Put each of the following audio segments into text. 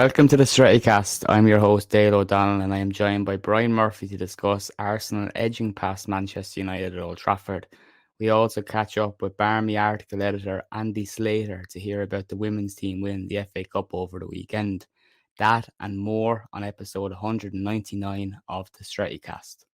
Welcome to the Strettycast. I'm your host, Dale O'Donnell, and I am joined by Brian Murphy to discuss Arsenal edging past Manchester United at Old Trafford. We also catch up with Barmy Article editor Andy Slator to hear about the women's team winning the FA Cup over the weekend. That and more on episode 199 of the Strettycast.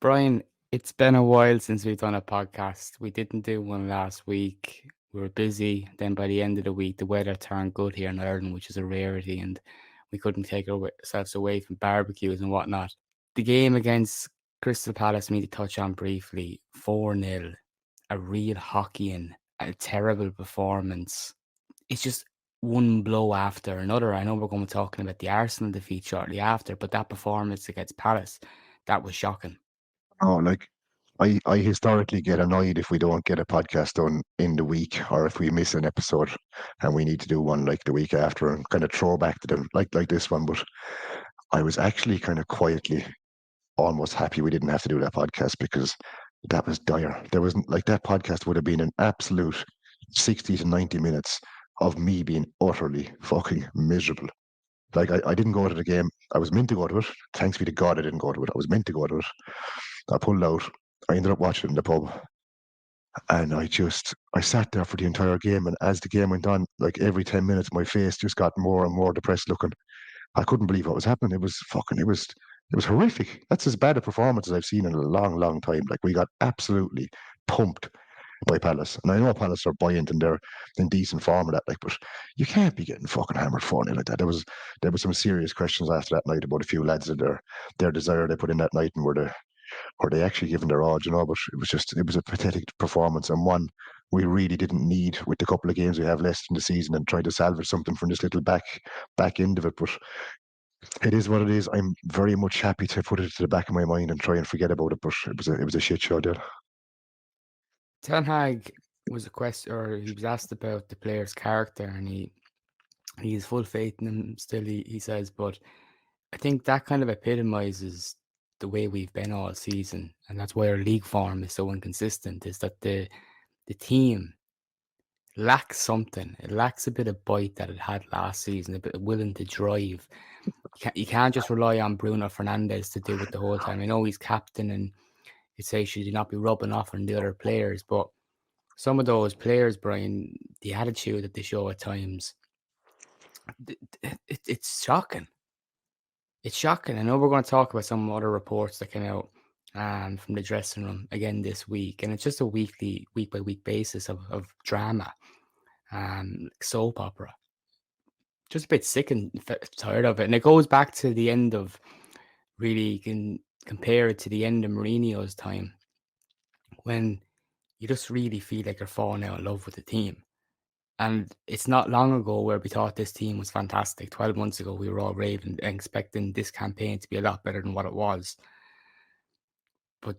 Brian, it's been a while since we've done a podcast. We didn't do one last week. We were busy. Then by the end of the week, the weather turned good here in Ireland, which is a rarity, and we couldn't take ourselves away from barbecues and whatnot. The game against Crystal Palace, we need to touch on briefly. 4-0, a real hockey-in, a terrible performance. It's just one blow after another. I know we're going to be talking about the Arsenal defeat shortly after, but that performance against Palace, that was shocking. I historically get annoyed if we don't get a podcast done in the week, or if we miss an episode and we need to do one like the week after and kind of throw back to them like this one. But I was actually kind of quietly almost happy we didn't have to do that podcast, because that was dire. There was that podcast would have been an absolute 60 to 90 minutes of me being utterly fucking miserable. I didn't go to the game. I was meant to go to it. Thanks be to God I didn't go to it. I was meant to go to it. I pulled out. I ended up watching it in the pub, and I sat there for the entire game. And as the game went on, like every 10 minutes, my face just got more and more depressed looking. I couldn't believe what was happening. It was horrific. That's as bad a performance as I've seen in a long, long time. Like, we got absolutely pumped by Palace. And I know Palace are buoyant and they're in decent form of that, but you can't be getting fucking hammered 4-0 like that. There was some serious questions after that night about a few lads and their desire they put in that night, and were they actually given their all, but it was a pathetic performance, and one we really didn't need with the couple of games we have left in the season, and try to salvage something from this little back end of it. But it is what it is. I'm very much happy to put it to the back of my mind and try and forget about it, but it was a shit show, dude. Ten Hag was he was asked about the player's character, and he has full faith in him still, he says, but I think that kind of epitomizes the way we've been all season, and that's why our league form is so inconsistent, is that the team lacks something. It lacks a bit of bite that it had last season, a bit of willing to drive. You can't just rely on Bruno Fernandes to do it the whole time. I know he's captain, and you'd say should he not be rubbing off on the other players, but some of those players, Brian, the attitude that they show at times, it's shocking. It's shocking. I know we're going to talk about some other reports that came out from the dressing room again this week, and it's just a week by week basis of drama, soap opera. Just a bit sick and tired of it, and it goes back to the end of, really, you can compare it to the end of Mourinho's time, when you just really feel like you're falling out of love with the team. And it's not long ago where we thought this team was fantastic. 12 months ago, we were all raving and expecting this campaign to be a lot better than what it was. But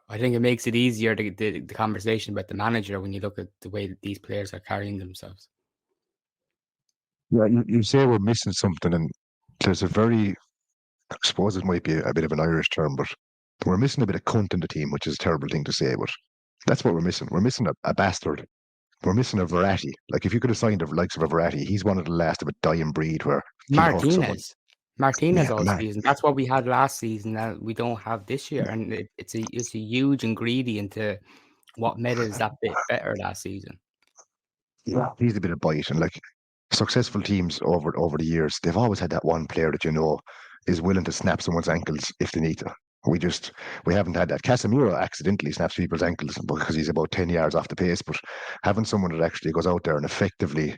I think it makes it easier, the conversation about the manager, when you look at the way that these players are carrying themselves. Yeah, you say we're missing something, and there's I suppose it might be a bit of an Irish term, but we're missing a bit of cunt in the team, which is a terrible thing to say, but that's what we're missing. We're missing a bastard. We're missing a Verratti. Like, if you could have signed the likes of a Verratti, he's one of the last of a dying breed where Martinez all season. That's what we had last season that we don't have this year, and it's a huge ingredient to what made us that bit better last season. Yeah, he's a bit of bite, and like, successful teams over the years, they've always had that one player that is willing to snap someone's ankles if they need to. We haven't had that. Casemiro accidentally snaps people's ankles because he's about 10 yards off the pace, but having someone that actually goes out there and effectively,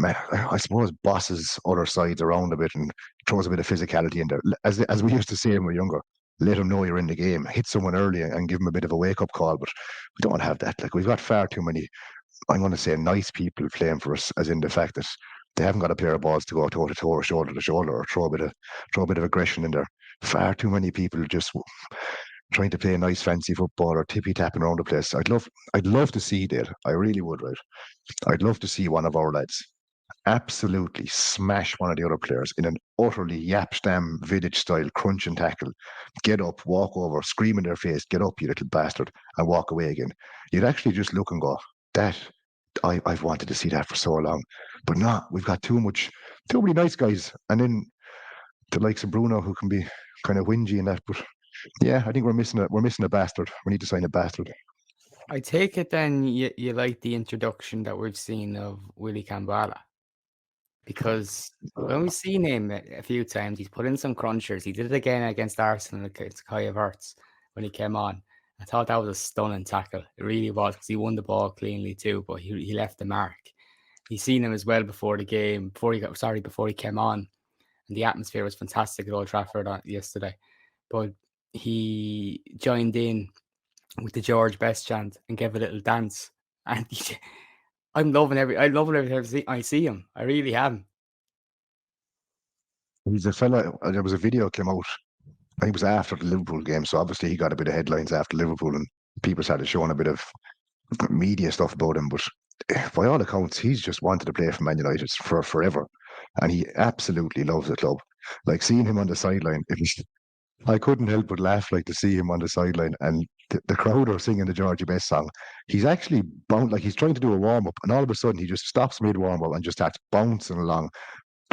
I suppose, bosses other sides around a bit and throws a bit of physicality in there. As we used to say when we were younger, let them know you're in the game, hit someone early and give them a bit of a wake-up call, but we don't have that. Like, we've got far too many, I'm going to say, nice people playing for us, as in the fact that they haven't got a pair of balls to go toe to toe or shoulder to shoulder or throw a bit of aggression in there. Far too many people just trying to play nice fancy football or tippy tapping around the place. I'd love to see that. I really would, right? I'd love to see one of our lads absolutely smash one of the other players in an utterly Yapstam Vidic style crunch and tackle, get up, walk over, scream in their face, get up, you little bastard, and walk away again. You'd actually just look and go, that I've wanted to see that for so long. But no, we've got too many nice guys. And then the likes of Bruno who can be kind of whingy and that. But yeah, I think we're missing a bastard. We need to sign a bastard. I take it then you like the introduction that we've seen of Willie Kambala, because when we've seen him a few times, he's put in some crunchers. He did it again against Arsenal against Kai Havertz when he came on. I thought that was a stunning tackle. It really was, because he won the ball cleanly too, but he left the mark. He's seen him as well before the game, before he came on, and the atmosphere was fantastic at Old Trafford yesterday. But he joined in with the George Best chant and gave a little dance, and I love him every time I see him. I really am. He's a fella. There was a video came out. I think it was after the Liverpool game, so obviously he got a bit of headlines after Liverpool, and people started showing a bit of media stuff about him. But by all accounts, he's just wanted to play for Man United for forever, and he absolutely loves the club. Like seeing him on the sideline, I couldn't help but laugh, like to see him on the sideline, and the crowd are singing the Georgie Best song. He's actually bound like he's trying to do a warm up, and all of a sudden he just stops mid warm up and just starts bouncing along,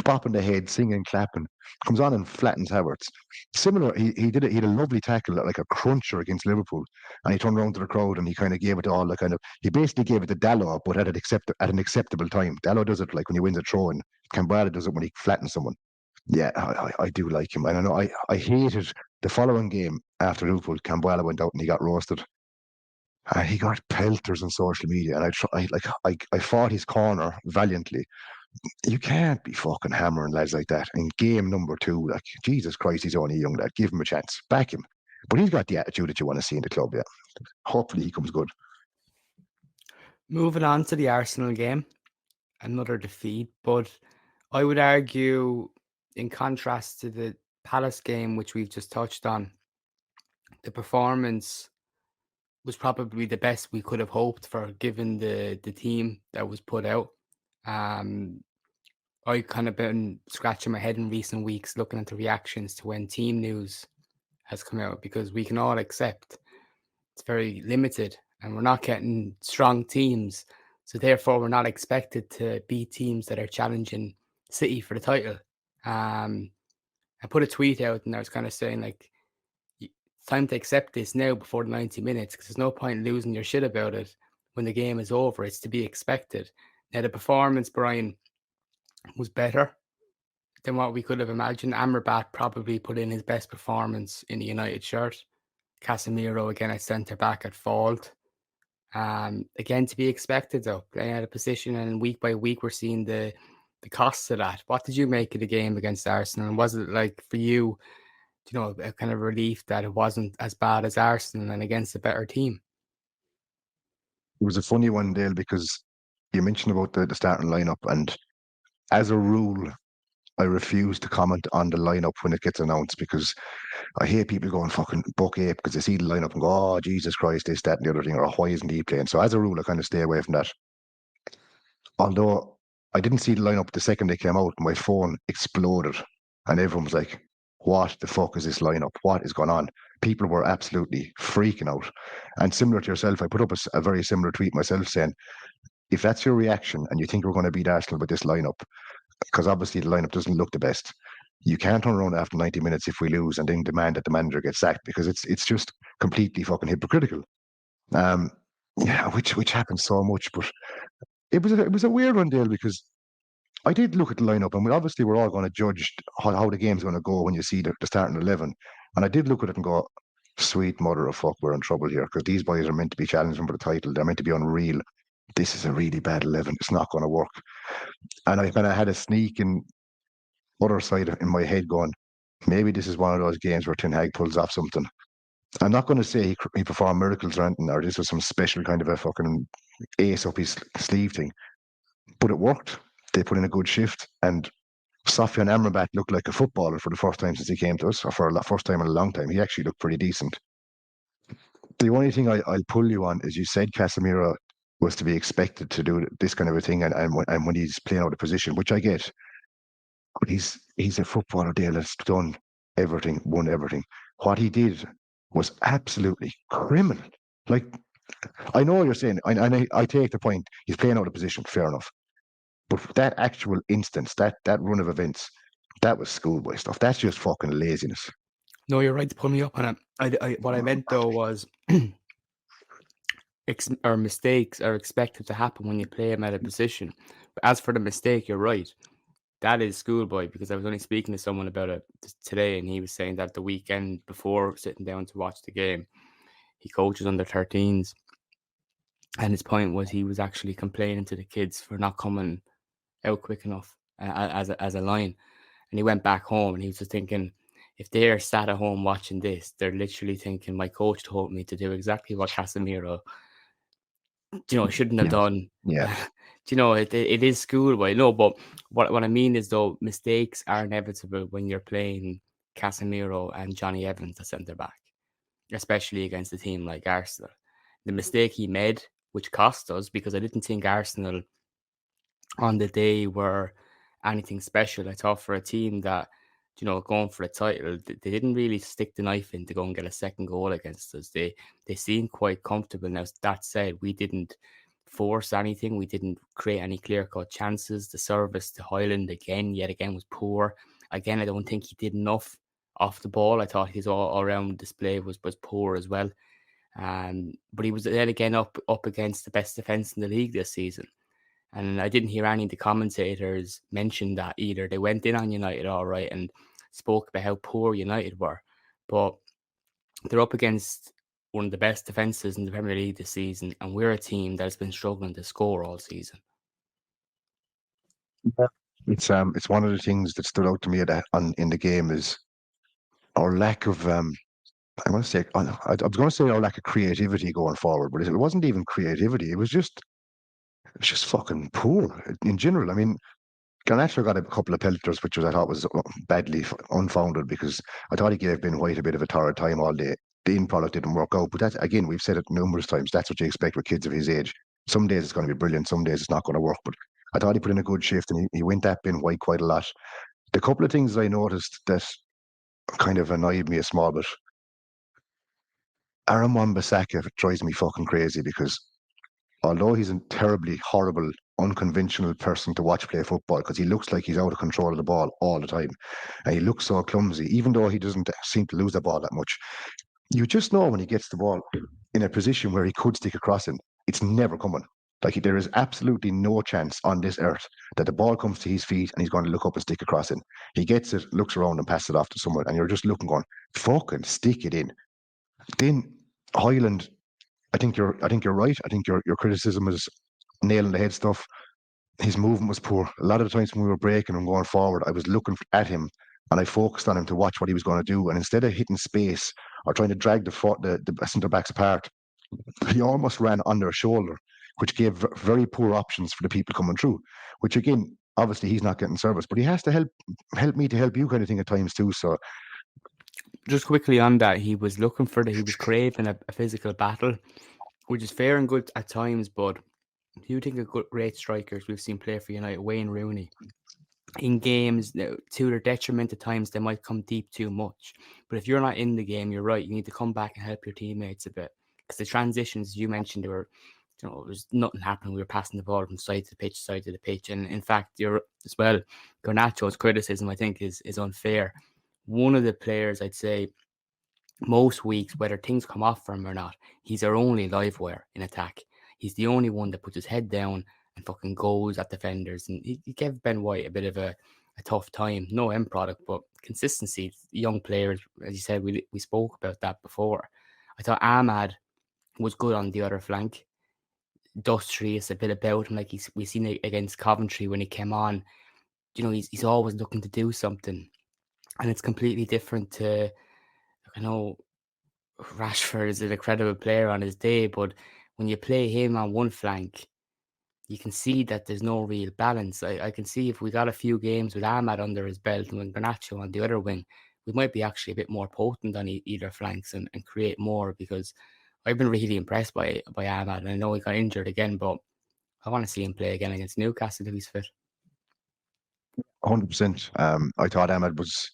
bopping the head, singing, clapping, comes on and flattens Havertz. Similar, he did it. He had a lovely tackle, like a cruncher against Liverpool, and he turned around to the crowd and he kind of gave it all the kind of. He basically gave it to Dalot, but at an acceptable time. Dalot does it like when he wins a throw, and Cambrata does it when he flattens someone. Yeah, I do like him. And I know I hated the following game after Liverpool. Cambrata went out and he got roasted. He got pelters on social media, and I fought his corner valiantly. You can't be fucking hammering lads like that in game number 2. Like, Jesus Christ, he's only a young lad. Give him a chance. Back him. But he's got the attitude that you want to see in the club, yeah. Hopefully he comes good. Moving on to the Arsenal game, another defeat, but I would argue, in contrast to the Palace game, which we've just touched on, the performance was probably the best we could have hoped for, given the team that was put out. I kind of been scratching my head in recent weeks looking at the reactions to when team news has come out, because we can all accept it's very limited and we're not getting strong teams. So therefore we're not expected to beat teams that are challenging City for the title. I put a tweet out and I was kind of saying, like, it's time to accept this now before the 90 minutes, because there's no point in losing your shit about it when the game is over. It's to be expected. Now, the performance, Brian, was better than what we could have imagined. Amrabat probably put in his best performance in the United shirt. Casemiro again at centre back at fault. Again, to be expected though, playing out of position, and week by week we're seeing the costs of that. What did you make of the game against Arsenal? And was it, like, for you, a kind of relief that it wasn't as bad as Arsenal and against a better team? It was a funny one, Dale, because you mentioned about the starting lineup, and as a rule, I refuse to comment on the lineup when it gets announced, because I hate people going fucking buck ape because they see the lineup and go, oh, Jesus Christ, this, that, and the other thing, or why isn't he playing? So as a rule, I kind of stay away from that. Although I didn't see the lineup the second they came out, my phone exploded and everyone was like, what the fuck is this lineup? What is going on? People were absolutely freaking out. And similar to yourself, I put up a very similar tweet myself saying, if that's your reaction and you think we're going to beat Arsenal with this lineup, because obviously the lineup doesn't look the best, you can't turn around after 90 minutes if we lose and then demand that the manager gets sacked, because it's just completely fucking hypocritical. Yeah, which happens so much, but it was a weird one, Dale, because I did look at the lineup, and we're all going to judge how the game's going to go when you see the starting 11. And I did look at it and go, sweet mother of fuck, we're in trouble here, because these boys are meant to be challenging for the title. They're meant to be unreal. This is a really bad 11. It's not going to work. And I kind of had a sneaking other side in my head going, maybe this is one of those games where Ten Hag pulls off something. I'm not going to say he performed miracles or anything, or this was some special kind of a fucking ace up his sleeve thing, but it worked. They put in a good shift, and Sofyan Amrabat looked like a footballer for the first time since he came to us, or for the first time in a long time. He actually looked pretty decent. The only thing I'll pull you on is you said Casemiro was to be expected to do this kind of a thing, and when he's playing out of position, which I get, but he's a footballer, Dale, that's done everything, won everything. What he did was absolutely criminal. Like, I know what you're saying, and I take the point. He's playing out of position, fair enough. But that actual instance, that run of events, that was schoolboy stuff. That's just fucking laziness. No, you're right to pull me up on it. What I meant though was mistakes are expected to happen when you play him out of position. But as for the mistake, you're right. That is schoolboy, because I was only speaking to someone about it today, and he was saying that the weekend before sitting down to watch the game, he coaches under 13s, and his point was he was actually complaining to the kids for not coming out quick enough as a line. And he went back home and he was just thinking, if they're sat at home watching this, they're literally thinking, my coach told me to do exactly what Casemiro, shouldn't have done. Yeah. It is schoolboy. No, but what I mean is, though, mistakes are inevitable when you're playing Casemiro and Johnny Evans at centre back, especially against a team like Arsenal. The mistake he made, which cost us, because I didn't think Arsenal on the day were anything special. I thought for a team that, going for a title, they didn't really stick the knife in to go and get a second goal against us. They seemed quite comfortable. Now, that said, we didn't force anything. We didn't create any clear-cut chances. The service to Highland yet again was poor. Again, I don't think he did enough off the ball. I thought his all-around display was poor as well. But he was then again up against the best defence in the league this season. And I didn't hear any of the commentators mention that either. They went in on United all right and spoke about how poor United were. But they're up against one of the best defences in the Premier League this season, and we're a team that has been struggling to score all season. It's one of the things that stood out to me in the game is our lack of I want to say I was going to say our lack of creativity going forward, but it wasn't even creativity. It was just fucking poor in general. I mean, Garnacho got a couple of pelters, which I thought was badly unfounded, because I thought he gave Ben White a bit of a torrid time all day. The end product didn't work out, but that's, again, we've said it numerous times. That's what you expect with kids of his age. Some days it's going to be brilliant, some days it's not going to work. But I thought he put in a good shift, and he went at Ben White quite a lot. The couple of things I noticed that kind of annoyed me a small bit. Aaron Wan-Bissaka drives me fucking crazy, because although he's a terribly horrible, unconventional person to watch play football, because he looks like he's out of control of the ball all the time, and he looks so clumsy, even though he doesn't seem to lose the ball that much. You just know when he gets the ball in a position where he could stick a cross in, it's never coming. Like, there is absolutely no chance on this earth that the ball comes to his feet and he's going to look up and stick a cross in. He gets it, looks around and passes it off to someone, and you're just looking, going, fucking stick it in. Then Highland, I think you're right. I think your criticism is nail in the head stuff. His movement was poor. A lot of the times when we were breaking and going forward, I was looking at him and I focused on him to watch what he was going to do. And instead of hitting space or trying to drag the centre backs apart, he almost ran on their shoulder, which gave very poor options for the people coming through. Which, again, obviously he's not getting service, but he has to help me to help you, kind of thing, at times too. So, just quickly on that, he was craving a physical battle, which is fair and good at times. But you think of great strikers we've seen play for United, Wayne Rooney, in games, to their detriment at times, they might come deep too much. But if you're not in the game, you're right, you need to come back and help your teammates a bit, because the transitions you mentioned, there were, there's nothing happening. We were passing the ball from side to the pitch, and in fact, you're as well. Garnacho's criticism, I think, is unfair. One of the players, I'd say, most weeks, whether things come off for him or not, he's our only live wire in attack. He's the only one that puts his head down and fucking goes at defenders. And he gave Ben White a bit of a tough time. No end product, but consistency. Young players, as you said, we spoke about that before. I thought Ahmad was good on the other flank. Industrious, a bit about him, like we seen it against Coventry when he came on. He's always looking to do something. And it's completely different to, I know Rashford is an incredible player on his day, but when you play him on one flank, you can see that there's no real balance. I can see if we got a few games with Ahmad under his belt and with Garnacho on the other wing, we might be actually a bit more potent on either flanks and create more, because I've been really impressed by Ahmad, and I know he got injured again, but I want to see him play again against Newcastle if he's fit. 100%. I thought Ahmed was,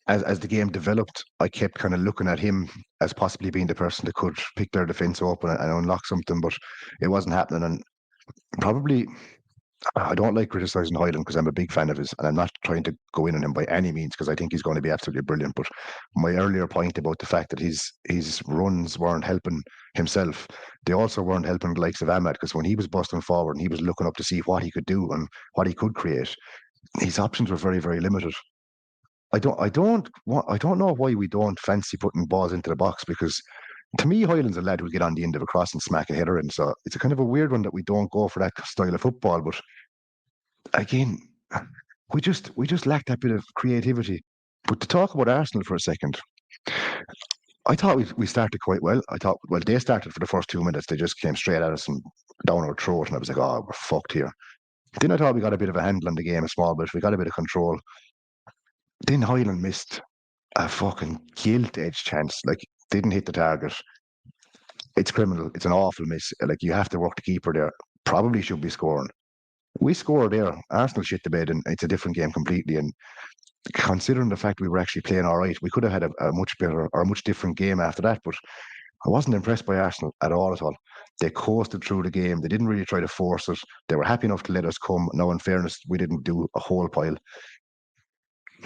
as the game developed, I kept kind of looking at him as possibly being the person that could pick their defence open and unlock something, but it wasn't happening. And probably, I don't like criticising Hyland because I'm a big fan of his, and I'm not trying to go in on him by any means because I think he's going to be absolutely brilliant. But my earlier point about the fact that his runs weren't helping himself, they also weren't helping the likes of Ahmed, because when he was busting forward and he was looking up to see what he could do and what he could create, his options were very, very limited. I don't know why we don't fancy putting balls into the box, because to me, Hyland's a lad who'll get on the end of a cross and smack a header in. So it's a kind of a weird one that we don't go for that style of football. But again, we just lack that bit of creativity. But to talk about Arsenal for a second, I thought we started quite well. I thought, well, they started for the first 2 minutes. They just came straight at us and down our throat, and I was like, oh, we're fucked here. Then I thought we got a bit of a handle on the game, a small bit. We got a bit of control. Then Hyland missed a fucking gilt-edged chance. Like, didn't hit the target. It's criminal. It's an awful miss. Like, you have to work the keeper there. Probably should be scoring. We scored there. Arsenal shit the bed, and it's a different game completely. And considering the fact we were actually playing all right, we could have had a much better or a much different game after that. But I wasn't impressed by Arsenal at all. They coasted through the game. They didn't really try to force it. They were happy enough to let us come. Now, in fairness, we didn't do a whole pile.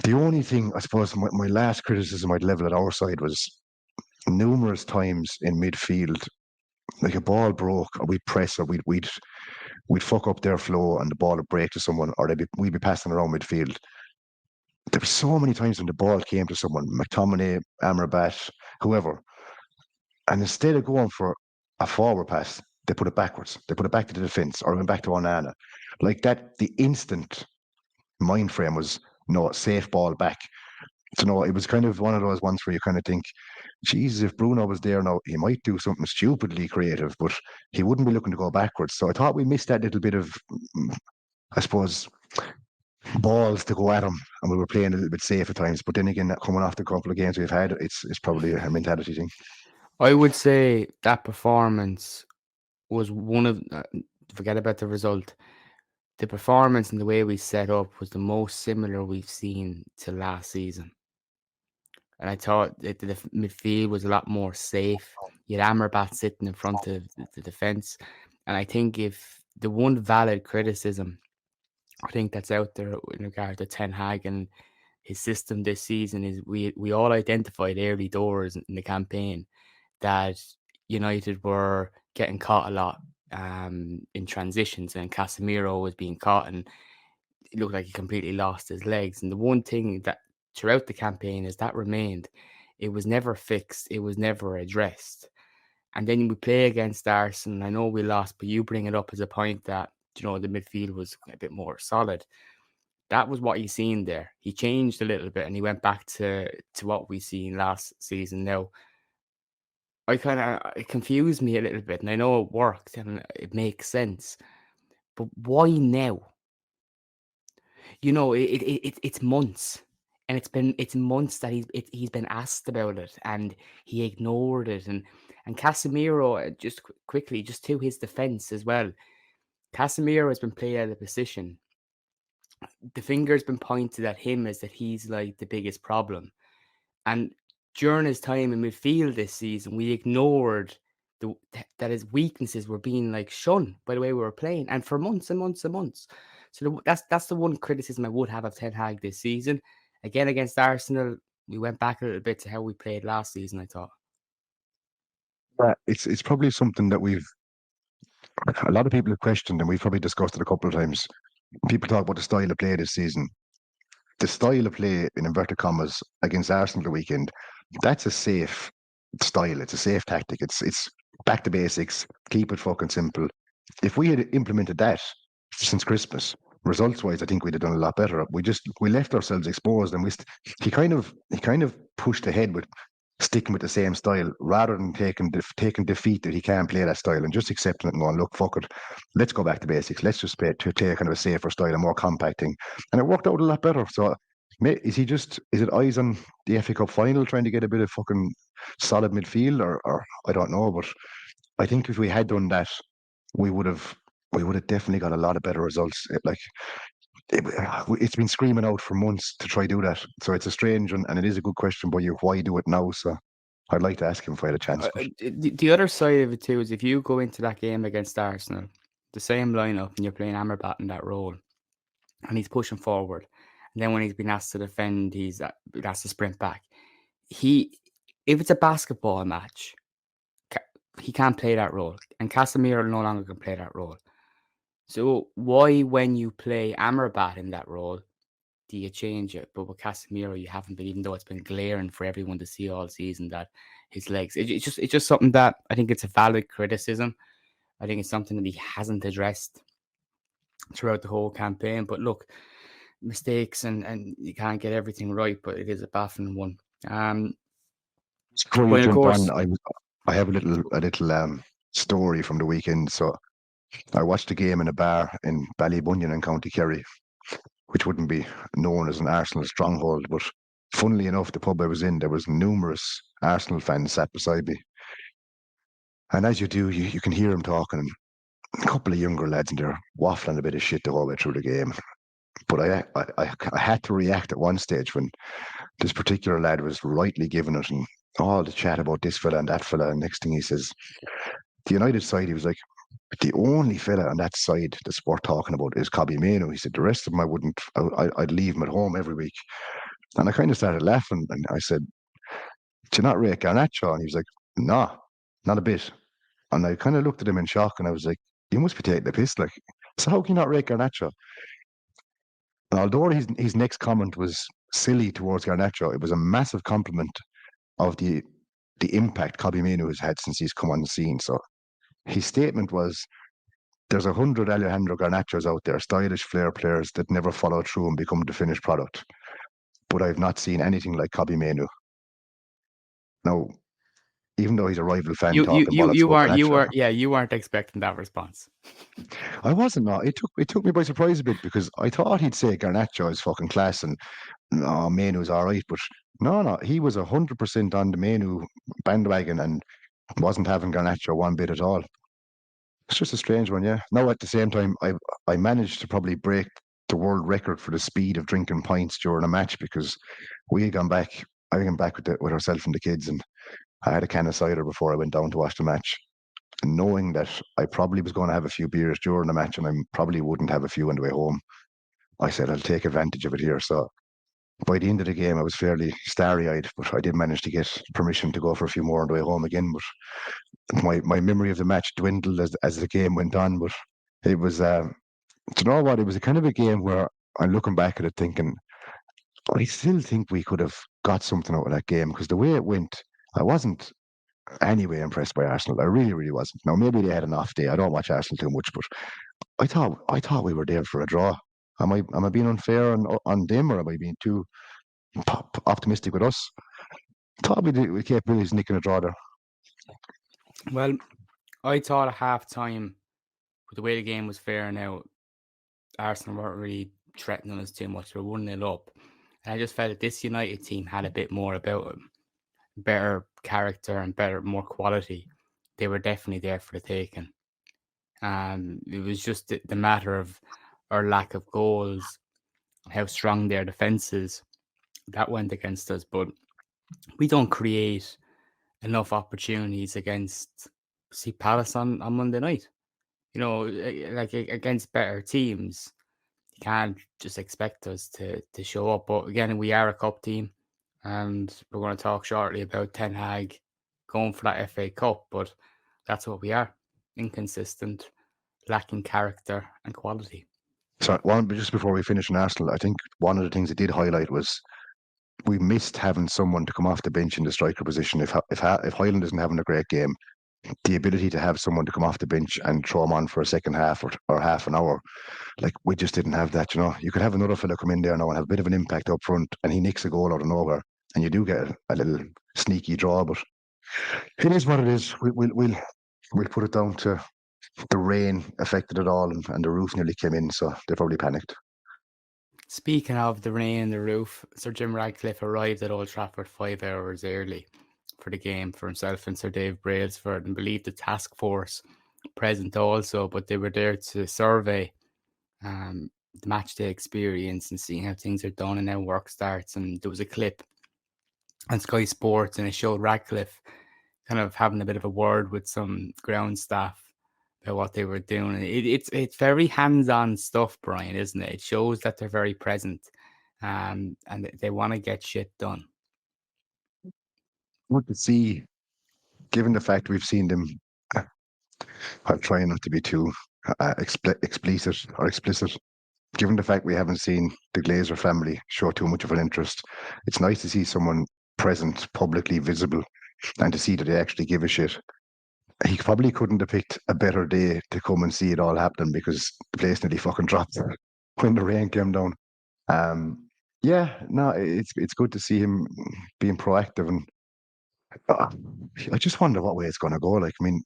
The only thing, I suppose, my last criticism I'd level at our side was numerous times in midfield, like a ball broke, or we'd press, or we'd fuck up their flow, and the ball would break to someone, or we'd be passing around midfield. There were so many times when the ball came to someone, McTominay, Amrabat, whoever, and instead of going for a forward pass, they put it backwards. They put it back to the defence, or went back to Onana. Like that, the instant mind frame was, no, safe ball back. So no, it was kind of one of those ones where you kind of think, Jesus, if Bruno was there now, he might do something stupidly creative, but he wouldn't be looking to go backwards. So I thought we missed that little bit of, I suppose, balls to go at him, and we were playing a little bit safe at times. But then again, coming off the couple of games we've had, it's probably a mentality thing. I would say that performance was one of, forget about the result, the performance and the way we set up was the most similar we've seen to last season. And I thought that the midfield was a lot more safe. You had Amrabat sitting in front of the defence. And I think if the one valid criticism I think that's out there in regard to Ten Hag and his system this season is we all identified early doors in the campaign that United were getting caught a lot in transitions, and Casemiro was being caught, and it looked like he completely lost his legs. And the one thing that throughout the campaign is that remained, it was never fixed, it was never addressed. And then we play against Arsenal. I know we lost, but you bring it up as a point that the midfield was a bit more solid. That was what you seen there. He changed a little bit and he went back to what we seen last season. Now, it confused me a little bit, and I know it worked and it makes sense. But why now? It's months, and it's months that he's been asked about it, and he ignored it. And Casemiro, just quickly, just to his defense as well, Casemiro has been played out of position. The finger's been pointed at him as that he's like the biggest problem. And during his time in midfield this season, we ignored that his weaknesses were being like shunned by the way we were playing, and for months and months and months. So that's the one criticism I would have of Ten Hag this season. Again, against Arsenal, we went back a little bit to how we played last season, I thought. It's probably something that a lot of people have questioned, and we've probably discussed it a couple of times. People talk about the style of play this season. The style of play, in inverted commas, against Arsenal the weekend, that's a safe style. It's a safe tactic. It's back to basics. Keep it fucking simple. If we had implemented that since Christmas, results-wise, I think we'd have done a lot better. We left ourselves exposed, and he kind of pushed ahead with sticking with the same style rather than taking defeat that he can't play that style and just accepting it and going, look, fuck it, let's go back to basics. Let's just play kind of a safer style, a more compacting, and it worked out a lot better. So Is it eyes on the FA Cup final trying to get a bit of fucking solid midfield or I don't know, but I think if we had done that, we would have definitely got a lot of better results. It's been screaming out for months to try do that. So it's a strange one, and it is a good question, but why do it now? So I'd like to ask him if I had a chance. The other side of it too is if you go into that game against Arsenal, the same lineup, and you're playing Amrabat in that role, and he's pushing forward, and then when he's been asked to defend, he's asked to sprint back. If it's a basketball match, he can't play that role, and Casemiro no longer can play that role. So why, when you play Amrabat in that role, do you change it? But with Casemiro, you haven't been, even though it's been glaring for everyone to see all season that his legs. It's just something that I think it's a valid criticism. I think it's something that he hasn't addressed throughout the whole campaign. But look, mistakes and you can't get everything right, but it is a baffling one. Before you But of jump course, on, I have a little story from the weekend. So I watched a game in a bar in Ballybunion in County Kerry, which wouldn't be known as an Arsenal stronghold, but funnily enough, the pub I was in, there was numerous Arsenal fans sat beside me. And as you do, you can hear them talking, and a couple of younger lads in there waffling a bit of shit the whole way through the game. But I had to react at one stage when this particular lad was rightly giving it and all the chat about this fella and that fella. And next thing he says, the United side, he was like, the only fella on that side that's worth talking about is Casemiro. He said, the rest of them, I'd leave him at home every week. And I kind of started laughing and I said, do you not rate Garnacho? And he was like, nah, not a bit. And I kind of looked at him in shock and I was like, you must be taking the piss. Like, so how can you not rate Garnacho? And although his next comment was silly towards Garnacho, it was a massive compliment of the impact Casemiro has had since he's come on the scene. So his statement was, there's 100 Alejandro Garnachos out there, stylish flair players that never follow through and become the finished product. But I've not seen anything like Casemiro. Now, even though he's a rival fan talking bollocks about Garnacho, you weren't expecting that response. I wasn't. No, it took me by surprise a bit because I thought he'd say Garnacho is fucking class and no, Manu's all right, but no, he was 100% on the Manu bandwagon and wasn't having Garnacho one bit at all. It's just a strange one, yeah. Now at the same time, I managed to probably break the world record for the speed of drinking pints during a match because we had gone back. I went back with ourselves and the kids, and I had a can of cider before I went down to watch the match. And knowing that I probably was going to have a few beers during the match, and I probably wouldn't have a few on the way home, I said I'll take advantage of it here. So by the end of the game, I was fairly starry-eyed, but I did manage to get permission to go for a few more on the way home again. But my memory of the match dwindled as the game went on. But it was, do you know what? It was a kind of a game where I'm looking back at it thinking, I still think we could have got something out of that game because the way it went, I wasn't anyway impressed by Arsenal. I really, really wasn't. Now maybe they had an off day. I don't watch Arsenal too much, but I thought we were there for a draw. Am I being unfair on them, or am I being too optimistic with us? Thought we kept really nicking a draw there. Well, I thought at half time, with the way the game was faring out, Arsenal weren't really threatening us too much. They were 1-0 up. And I just felt that this United team had a bit more about them. Better character and more quality. They were definitely there for the taking. It was just the matter of our lack of goals, how strong their defence is. That went against us. But we don't create enough opportunities against Palace on Monday night. You know, like against better teams, you can't just expect us to show up. But again, we are a cup team, and we're going to talk shortly about Ten Hag going for that FA Cup. But that's what we are: inconsistent, lacking character and quality. So just before we finish on Arsenal, I think one of the things it did highlight was we missed having someone to come off the bench in the striker position. If Highland isn't having a great game, the ability to have someone to come off the bench and throw him on for a second half or half an hour, like we just didn't have that. You know, you could have another fella come in there now and have a bit of an impact up front, and he nicks a goal out of nowhere, and you do get a little sneaky draw. But it is what it is. We'll put it down to the rain affected it all, and the roof nearly came in, so they probably panicked. Speaking of the rain in the roof, Sir Jim Ratcliffe arrived at Old Trafford 5 hours early for the game for himself and Sir Dave Brailsford, and believed the task force present also, but they were there to survey the matchday experience and seeing how things are done and how work starts. And there was a clip on Sky Sports, and it showed Ratcliffe kind of having a bit of a word with some ground staff about what they were doing. It's very hands-on stuff, Brian, isn't it? It shows that they're very present, and they want to get shit done. Good to see, given the fact we've seen them. I'm trying not to be too explicit or explicit. Given the fact we haven't seen the Glazer family show too much of an interest, it's nice to see someone present, publicly visible, and to see that they actually give a shit. He probably couldn't have picked a better day to come and see it all happen, because the place nearly fucking dropped when the rain came down. Yeah, no, it's good to see him being proactive, and uh, I just wonder what way it's going to go. Like, I mean,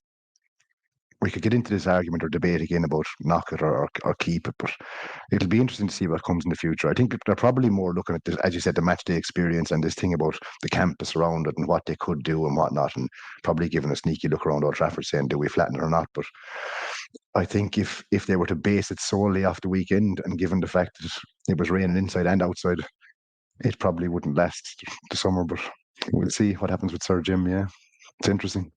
we could get into this argument or debate again about knock it or keep it, but it'll be interesting to see what comes in the future. I think they're probably more looking at this, as you said, the match day experience and this thing about the campus around it and what they could do and whatnot, and probably giving a sneaky look around Old Trafford saying, do we flatten it or not? But I think if they were to base it solely off the weekend, and given the fact that it was raining inside and outside, it probably wouldn't last the summer. But we'll see what happens with Sir Jim. Yeah, it's interesting.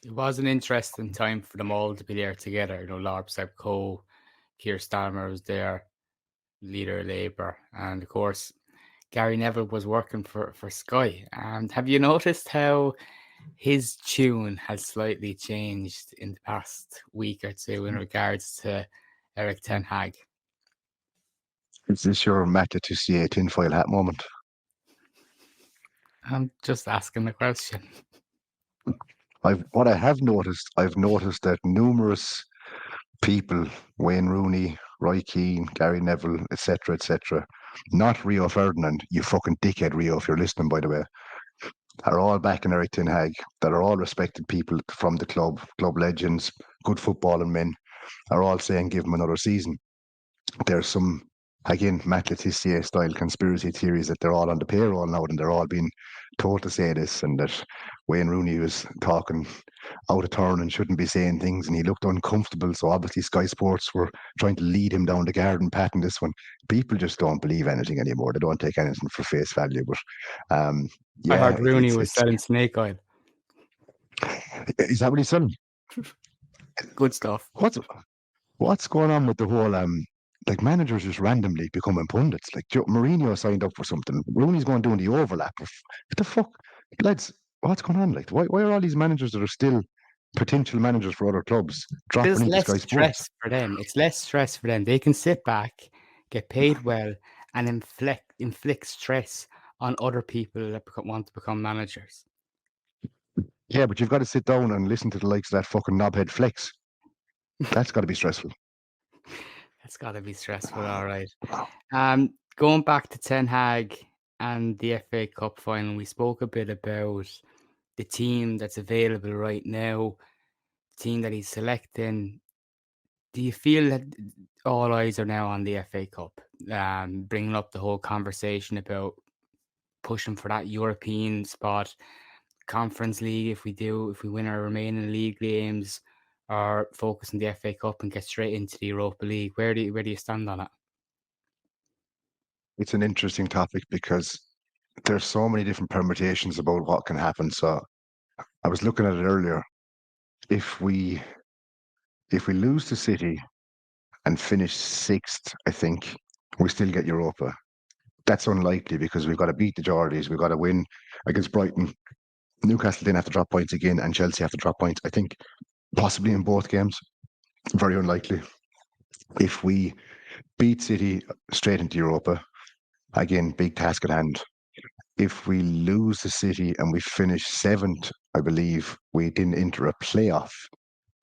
It was an interesting time for them all to be there together. You know, Lord Coe, Keir Starmer was there, leader of Labour, and of course Gary Neville was working for Sky. And have you noticed how his tune has slightly changed in the past week or two in regards to Erik ten Hag? Is this your Matt to see a tinfoil hat moment? I'm just asking the question. I've noticed that numerous people, Wayne Rooney, Roy Keane, Gary Neville, etc., not Rio Ferdinand, you fucking dickhead, Rio, if you're listening, by the way, are all backing Erik ten Hag, that are all respected people from the club legends, good footballing men, are all saying give him another season. There's some, again, Matt Letizia style conspiracy theories that they're all on the payroll now and they're all being told to say this, and that Wayne Rooney was talking out of turn and shouldn't be saying things, and he looked uncomfortable. So obviously Sky Sports were trying to lead him down the garden path in this one. People just don't believe anything anymore. They don't take anything for face value. But I yeah, heard Rooney was selling snake oil. Is that what he's selling? Good stuff. What's going on with the whole like managers just randomly becoming pundits? Like Mourinho signed up for something. Rooney's going doing the overlap. What the fuck, lads? What's going on? Like, why are all these managers that are still potential managers for other clubs dropping There's into less Sky Sports? stress for them. It's less stress for them. They can sit back, get paid well, and inflict stress on other people that want to become managers. Yeah, but you've got to sit down and listen to the likes of that fucking knobhead Flex. That's got to be stressful. That's got to be stressful, all right. Going back to Ten Hag and the FA Cup final, we spoke a bit about the team that's available right now, the team that he's selecting. Do you feel that all eyes are now on the FA Cup, bringing up the whole conversation about pushing for that European spot, Conference League if we win our remaining league games, or focus on the FA Cup and get straight into the Europa League? Where do you stand on it? It's an interesting topic because there's so many different permutations about what can happen. So I was looking at it earlier. If we lose to City and finish sixth, I think we still get Europa. That's unlikely because we've got to beat the Geordies. We've got to win against Brighton. Newcastle didn't have to drop points again, and Chelsea have to drop points. I think possibly in both games. Very unlikely. If we beat City straight into Europa, again, big task at hand. If we lose the City and we finish seventh, I believe we didn't enter a playoff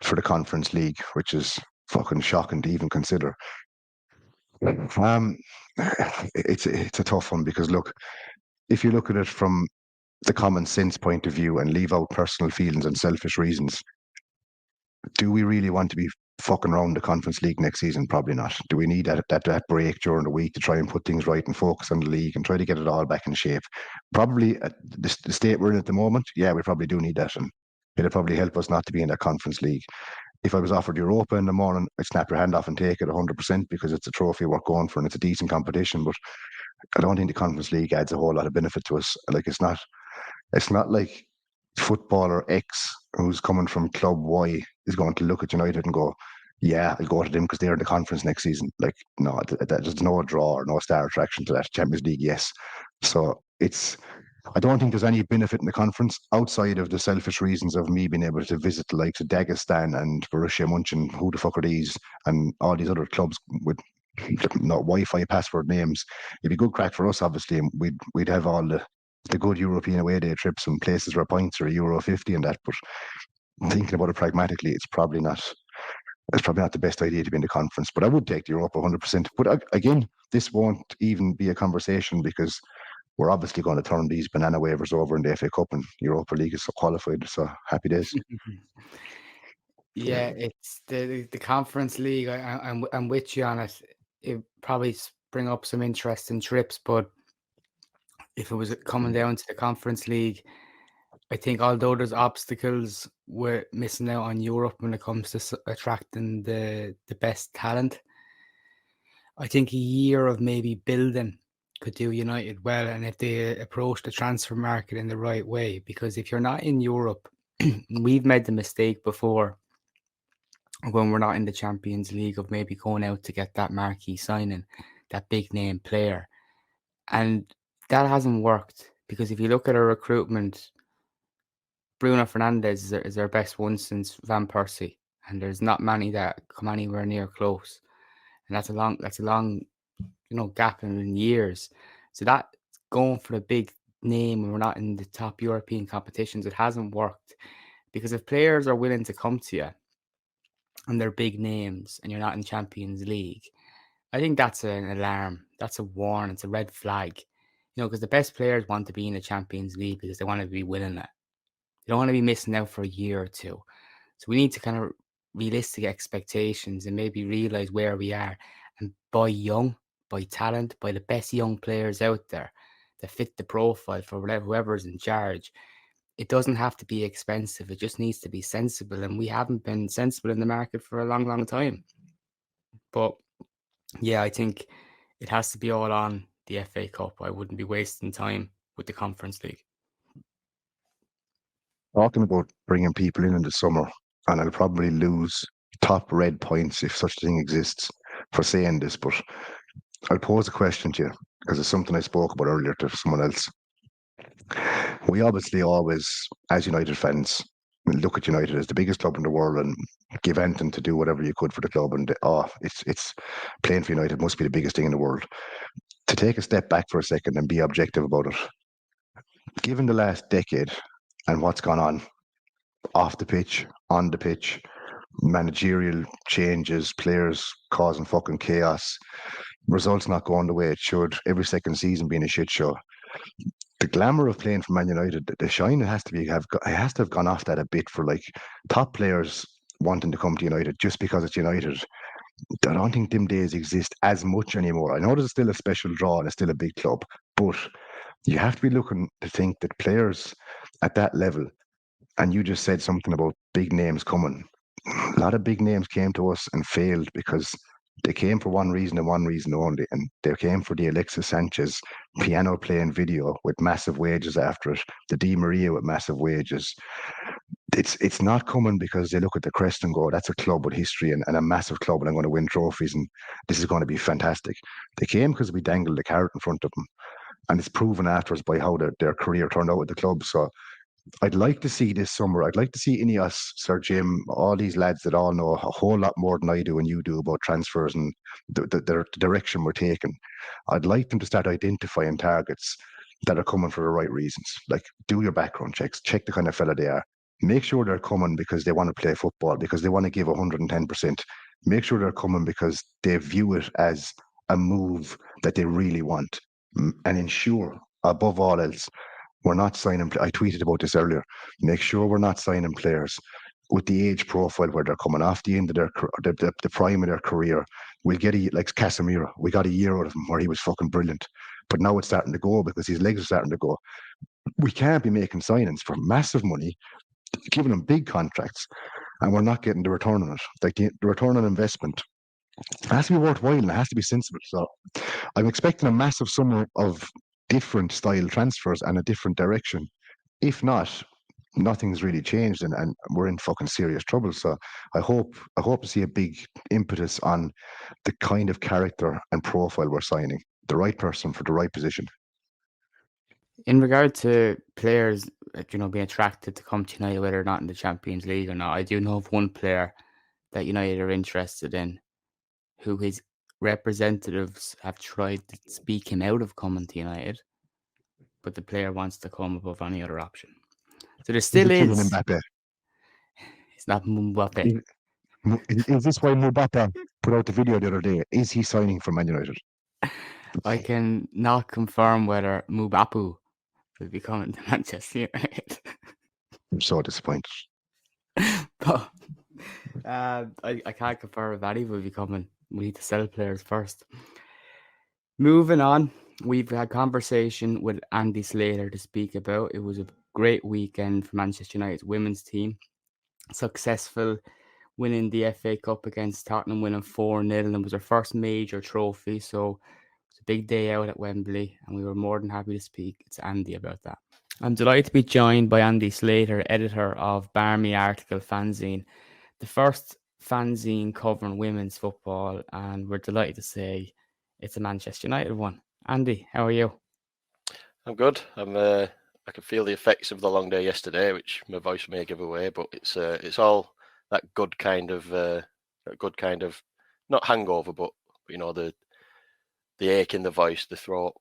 for the Conference League, which is fucking shocking to even consider. It's a tough one because look, if you look at it from the common sense point of view and leave out personal feelings and selfish reasons, do we really want to be fucking around the Conference League next season? Probably not. Do we need that break during the week to try and put things right and focus on the league and try to get it all back in shape? Probably at the state we're in at the moment, yeah, we probably do need that, and it'll probably help us not to be in that Conference League. If I was offered Europa in the morning, I'd snap your hand off and take it 100% because it's a trophy worth going for and it's a decent competition. But I don't think the Conference League adds a whole lot of benefit to us. Like it's not like footballer X who's coming from club Y is going to look at United and go, yeah, I'll go to them because they're in the conference next season. Like, no, there's no draw or no star attraction to that. Champions League, yes. So I don't think there's any benefit in the conference outside of the selfish reasons of me being able to visit the likes of Dagestan and Borussia Mönchen, who the fuck are these, and all these other clubs with not Wi-Fi password names. It'd be good crack for us, obviously, and we'd have all the good European away day trips and places where points are €1.50 and that. But thinking about it pragmatically, it's probably not the best idea to be in the conference. But I would take the Europa 100%. But again, this won't even be a conversation because we're obviously going to turn these banana waivers over in the FA Cup and Europa League is qualified. So happy days. Yeah, it's the Conference League. I'm with you on it. It probably bring up some interesting trips, but if it was coming down to the Conference League, I think although there's obstacles, we're missing out on Europe when it comes to attracting the best talent. I think a year of maybe building could do United well, and if they approach the transfer market in the right way, because if you're not in Europe, we've made the mistake before when we're not in the Champions League of maybe going out to get that marquee signing, that big name player. And that hasn't worked because if you look at our recruitment, Bruno Fernandes is our best one since Van Persie, and there's not many that come anywhere near close. And that's a long gap in years. So that going for a big name when we're not in the top European competitions, it hasn't worked. Because if players are willing to come to you and they're big names and you're not in Champions League, I think that's an alarm. That's a warning. It's a red flag. Because the best players want to be in the Champions League because they want to be winning it. They don't want to be missing out for a year or two. So we need to kind of realistic expectations and maybe realize where we are and buy young, buy talent, buy the best young players out there that fit the profile for whoever's in charge. It doesn't have to be expensive. It just needs to be sensible. And we haven't been sensible in the market for a long, long time. But yeah, I think it has to be all on the FA Cup. I wouldn't be wasting time with the Conference League. Talking about bringing people in the summer, and I'll probably lose top red points if such a thing exists for saying this, but I'll pose a question to you because it's something I spoke about earlier to someone else. We obviously always, as United fans, look at United as the biggest club in the world and give anything to do whatever you could for the club. And it's playing for United must be the biggest thing in the world. To take a step back for a second and be objective about it, given the last decade and what's gone on off the pitch, on the pitch, managerial changes, players causing fucking chaos, results not going the way it should, every second season being a shit show. The glamour of playing for Man United, the shine has to have gone off that a bit for like top players wanting to come to United just because it's United. I don't think them days exist as much anymore. I know there's still a special draw and it's still a big club, but you have to be looking to think that players at that level, and you just said something about big names coming. A lot of big names came to us and failed because they came for one reason and one reason only, and they came for the Alexis Sanchez piano playing video with massive wages after it, the Di Maria with massive wages. It's not coming because they look at the crest and go, that's a club with history and a massive club and I'm going to win trophies and this is going to be fantastic. They came because we dangled the carrot in front of them, and it's proven afterwards by how their career turned out with the club. So I'd like to see this summer. I'd like to see Ineos, Sir Jim, all these lads that all know a whole lot more than I do and you do about transfers and the direction we're taking. I'd like them to start identifying targets that are coming for the right reasons. Like, do your background checks, check the kind of fella they are. Make sure they're coming because they want to play football, because they want to give 110%. Make sure they're coming because they view it as a move that they really want. And ensure, above all else, we're not signing. I tweeted about this earlier. Make sure we're not signing players with the age profile where they're coming off the end of the prime of their career. We'll get like Casemiro. We got a year out of him where he was fucking brilliant, but now it's starting to go because his legs are starting to go. We can't be making signings for massive money, giving them big contracts, and we're not getting the return on it. Like the return on investment has to be worthwhile and it has to be sensible. So I'm expecting a massive summer of different style transfers and a different direction. If not, nothing's really changed and we're in fucking serious trouble. So I hope to see a big impetus on the kind of character and profile we're signing. The right person for the right position. In regard to players, being attracted to come to United, whether or not in the Champions League or not, I do know of one player that United are interested in, who his representatives have tried to speak him out of coming to United, but the player wants to come above any other option. So there still is. It's not Mbappe. Is this why Mbappe put out the video the other day? Is he signing for Man United? I can not confirm whether Mbappe will be coming to Manchester United. I'm so disappointed. But I can't confirm if any will be coming. We need to sell players first. Moving on, we've had conversation with Andy Slator to speak about. It was a great weekend for Manchester United's women's team. Successful winning the FA Cup against Tottenham, winning 4-0, and it was our first major trophy. So it's a big day out at Wembley, and we were more than happy to speak to Andy about that. I'm delighted to be joined by Andy Slator, editor of Barmy Article fanzine, the first fanzine covering women's football, and we're delighted to say it's a Manchester United one. Andy, how are you? I'm good. I can feel the effects of the long day yesterday, which my voice may give away, but it's all that good kind of not hangover, but the ache in the voice, the throat.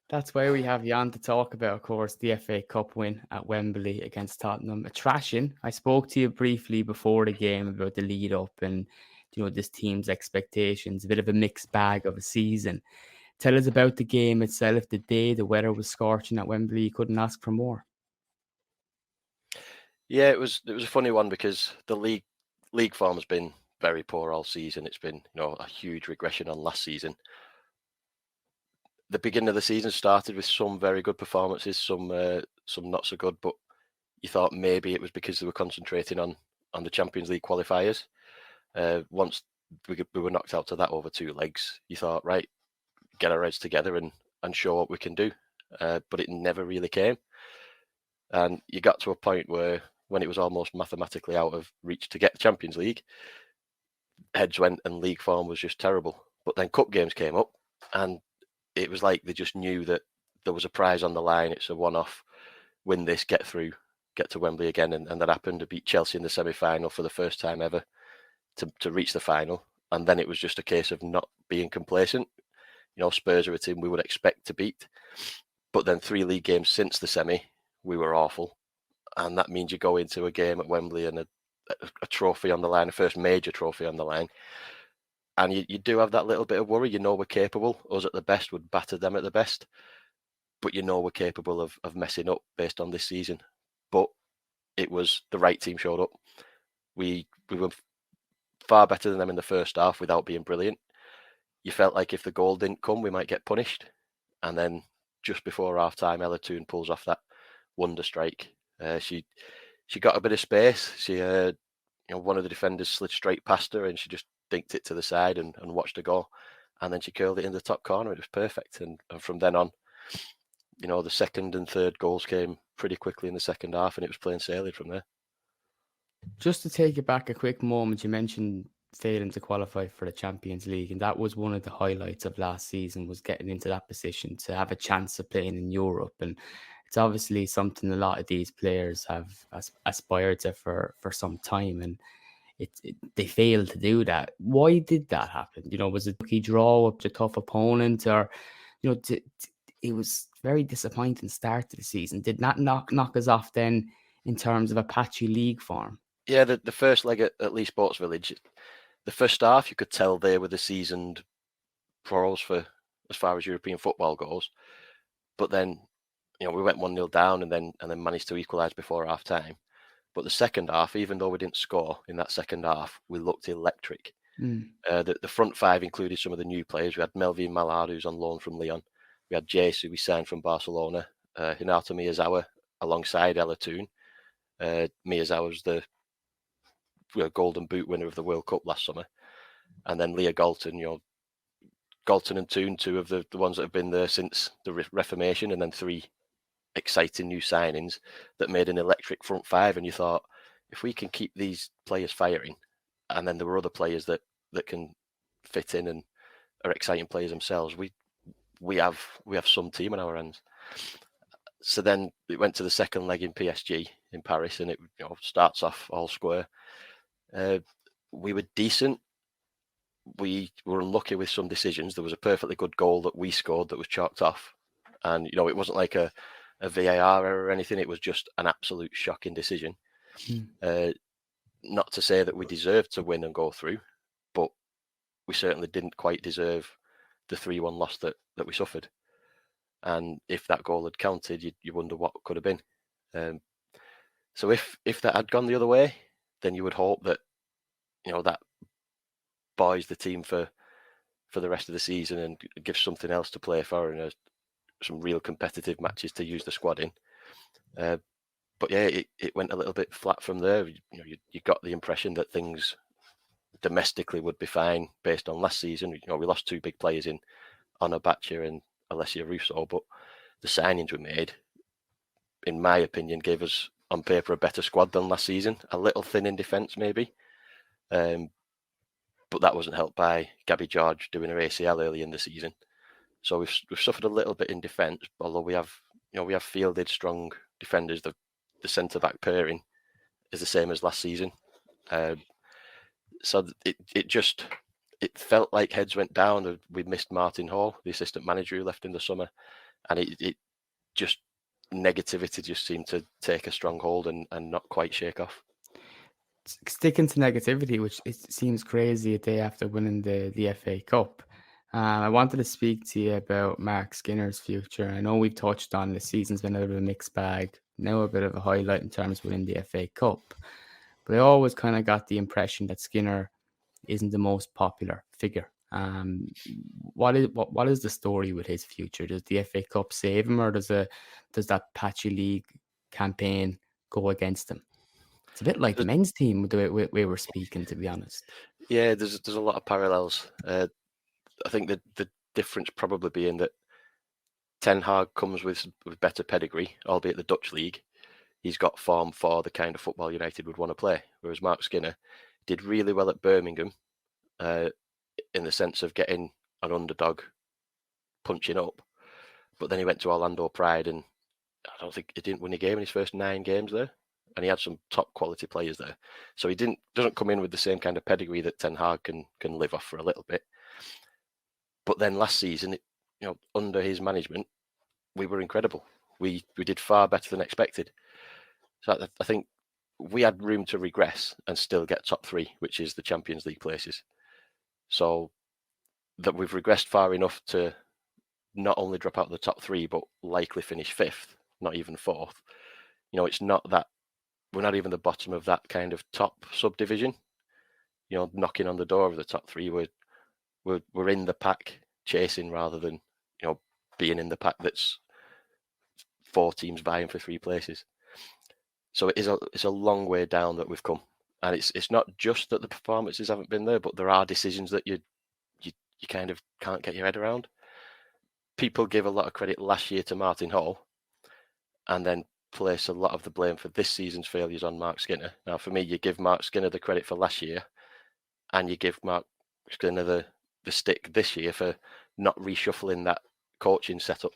That's why we have you on to talk about, of course, the FA Cup win at Wembley against Tottenham. A thrashing. I spoke to you briefly before the game about the lead up and this team's expectations. A bit of a mixed bag of a season. Tell us about the game itself. The day the weather was scorching at Wembley, you couldn't ask for more. Yeah, it was a funny one because the league form has been very poor all season. It's been a huge regression on last season. The beginning of the season started with some very good performances, some not so good, but you thought maybe it was because they were concentrating on the Champions League qualifiers. Once we were knocked out to that over 2 legs, you thought, right, get our heads together and show what we can do. But it never really came. And you got to a point where when it was almost mathematically out of reach to get the Champions League, heads went and league form was just terrible. But then cup games came up and it was like they just knew that there was a prize on the line. It's a one-off, win this, get through, get to Wembley again. And that happened to beat Chelsea in the semi-final for the first time ever to reach the final. And then it was just a case of not being complacent. Spurs are a team we would expect to beat. But then 3 league games since the semi, we were awful. And that means you go into a game at Wembley and a trophy on the line, a first major trophy on the line. And you do have that little bit of worry. We're capable. Us at the best would batter them at the best. But we're capable of messing up based on this season. But it was the right team showed up. We were far better than them in the first half without being brilliant. You felt like if the goal didn't come, we might get punished. And then just before half-time, Ella Toone pulls off that wonder strike. She got a bit of space. She one of the defenders slid straight past her and she just dinked it to the side and watched her go. And then she curled it in the top corner. It was perfect. And from then on, the second and third goals came pretty quickly in the second half and it was plain sailing from there. Just to take it back a quick moment, you mentioned failing to qualify for the Champions League, and that was one of the highlights of last season, was getting into that position to have a chance of playing in Europe. And it's obviously something a lot of these players have aspired to for some time, and they failed to do that. Why did that happen? Was it a lucky draw up to a tough opponent, or it was very disappointing start to the season? Did that knock us off then in terms of a patchy league form? Yeah, the first leg at Leigh Sports Village, the first half, you could tell they were the seasoned pros for as far as European football goes. But then, we went 1-0 down and then managed to equalise before half time. But the second half, even though we didn't score in that second half, we looked electric. The front five included some of the new players. We had Melvin Mallard, who's on loan from Lyon. We had Jace, who we signed from Barcelona. Hinata Miyazawa alongside Ella Toon. Miyazawa was the Golden Boot winner of the World Cup last summer. And then Leah Galton, Galton and Toon, two of the ones that have been there since the Reformation, and then three exciting new signings that made an electric front five. And you thought, if we can keep these players firing, and then there were other players that can fit in and are exciting players themselves, we have some team on our hands. So then it went to the second leg in PSG in Paris, and it starts off all square. We were decent. We were unlucky with some decisions. There was a perfectly good goal that we scored that was chalked off, and it wasn't like a VAR error or anything. It was just an absolute shocking decision. Not to say that we deserved to win and go through, but we certainly didn't quite deserve the 3-1 loss that we suffered. And if that goal had counted, you wonder what could have been. So if that had gone the other way, then you would hope that that buoys the team for the rest of the season and gives something else to play for and some real competitive matches to use the squad in. But yeah, it went a little bit flat from there. You got the impression that things domestically would be fine based on last season. We lost two big players in Onabacha and Alessia Russo, but the signings we made, in my opinion, gave us on paper a better squad than last season. A little thin in defence maybe, but that wasn't helped by Gabby George doing her ACL early in the season. So we've suffered a little bit in defence, although we have fielded strong defenders. The centre back pairing is the same as last season. So it felt like heads went down. We missed Martin Hall, the assistant manager who left in the summer, and it just negativity just seemed to take a strong hold and not quite shake off. Sticking to negativity, which it seems crazy a day after winning the FA Cup. I wanted to speak to you about Mark Skinner's future. I know we've touched on the season's been a bit of a mixed bag. Now a bit of a highlight in terms of winning the FA Cup. But I always kind of got the impression that Skinner isn't the most popular figure. What is the story with his future? Does the FA Cup save him, or does that patchy league campaign go against him? It's a bit like the men's team the way we were speaking, to be honest. Yeah, there's a lot of parallels. I think the difference probably being that Ten Hag comes with better pedigree, albeit the Dutch league. He's got form for the kind of football United would want to play, whereas Mark Skinner did really well at Birmingham in the sense of getting an underdog punching up. But then he went to Orlando Pride, and I don't think he didn't win a game in his first 9 games there. And he had some top quality players there. So he doesn't come in with the same kind of pedigree that Ten Hag can live off for a little bit. But then last season, under his management, we were incredible. We did far better than expected. So I think we had room to regress and still get top 3, which is the Champions League places. So that we've regressed far enough to not only drop out of the top 3, but likely finish 5th, not even 4th. It's not that we're not even the bottom of that kind of top subdivision. Knocking on the door of the top 3. We're in the pack chasing rather than being in the pack that's 4 teams vying for 3 places. So it's a long way down that we've come, and it's not just that the performances haven't been there, but there are decisions that you kind of can't get your head around. People give a lot of credit last year to Martin Hall, and then place a lot of the blame for this season's failures on Mark Skinner. Now, for me, you give Mark Skinner the credit for last year, and you give Mark Skinner the stick this year for not reshuffling that coaching setup.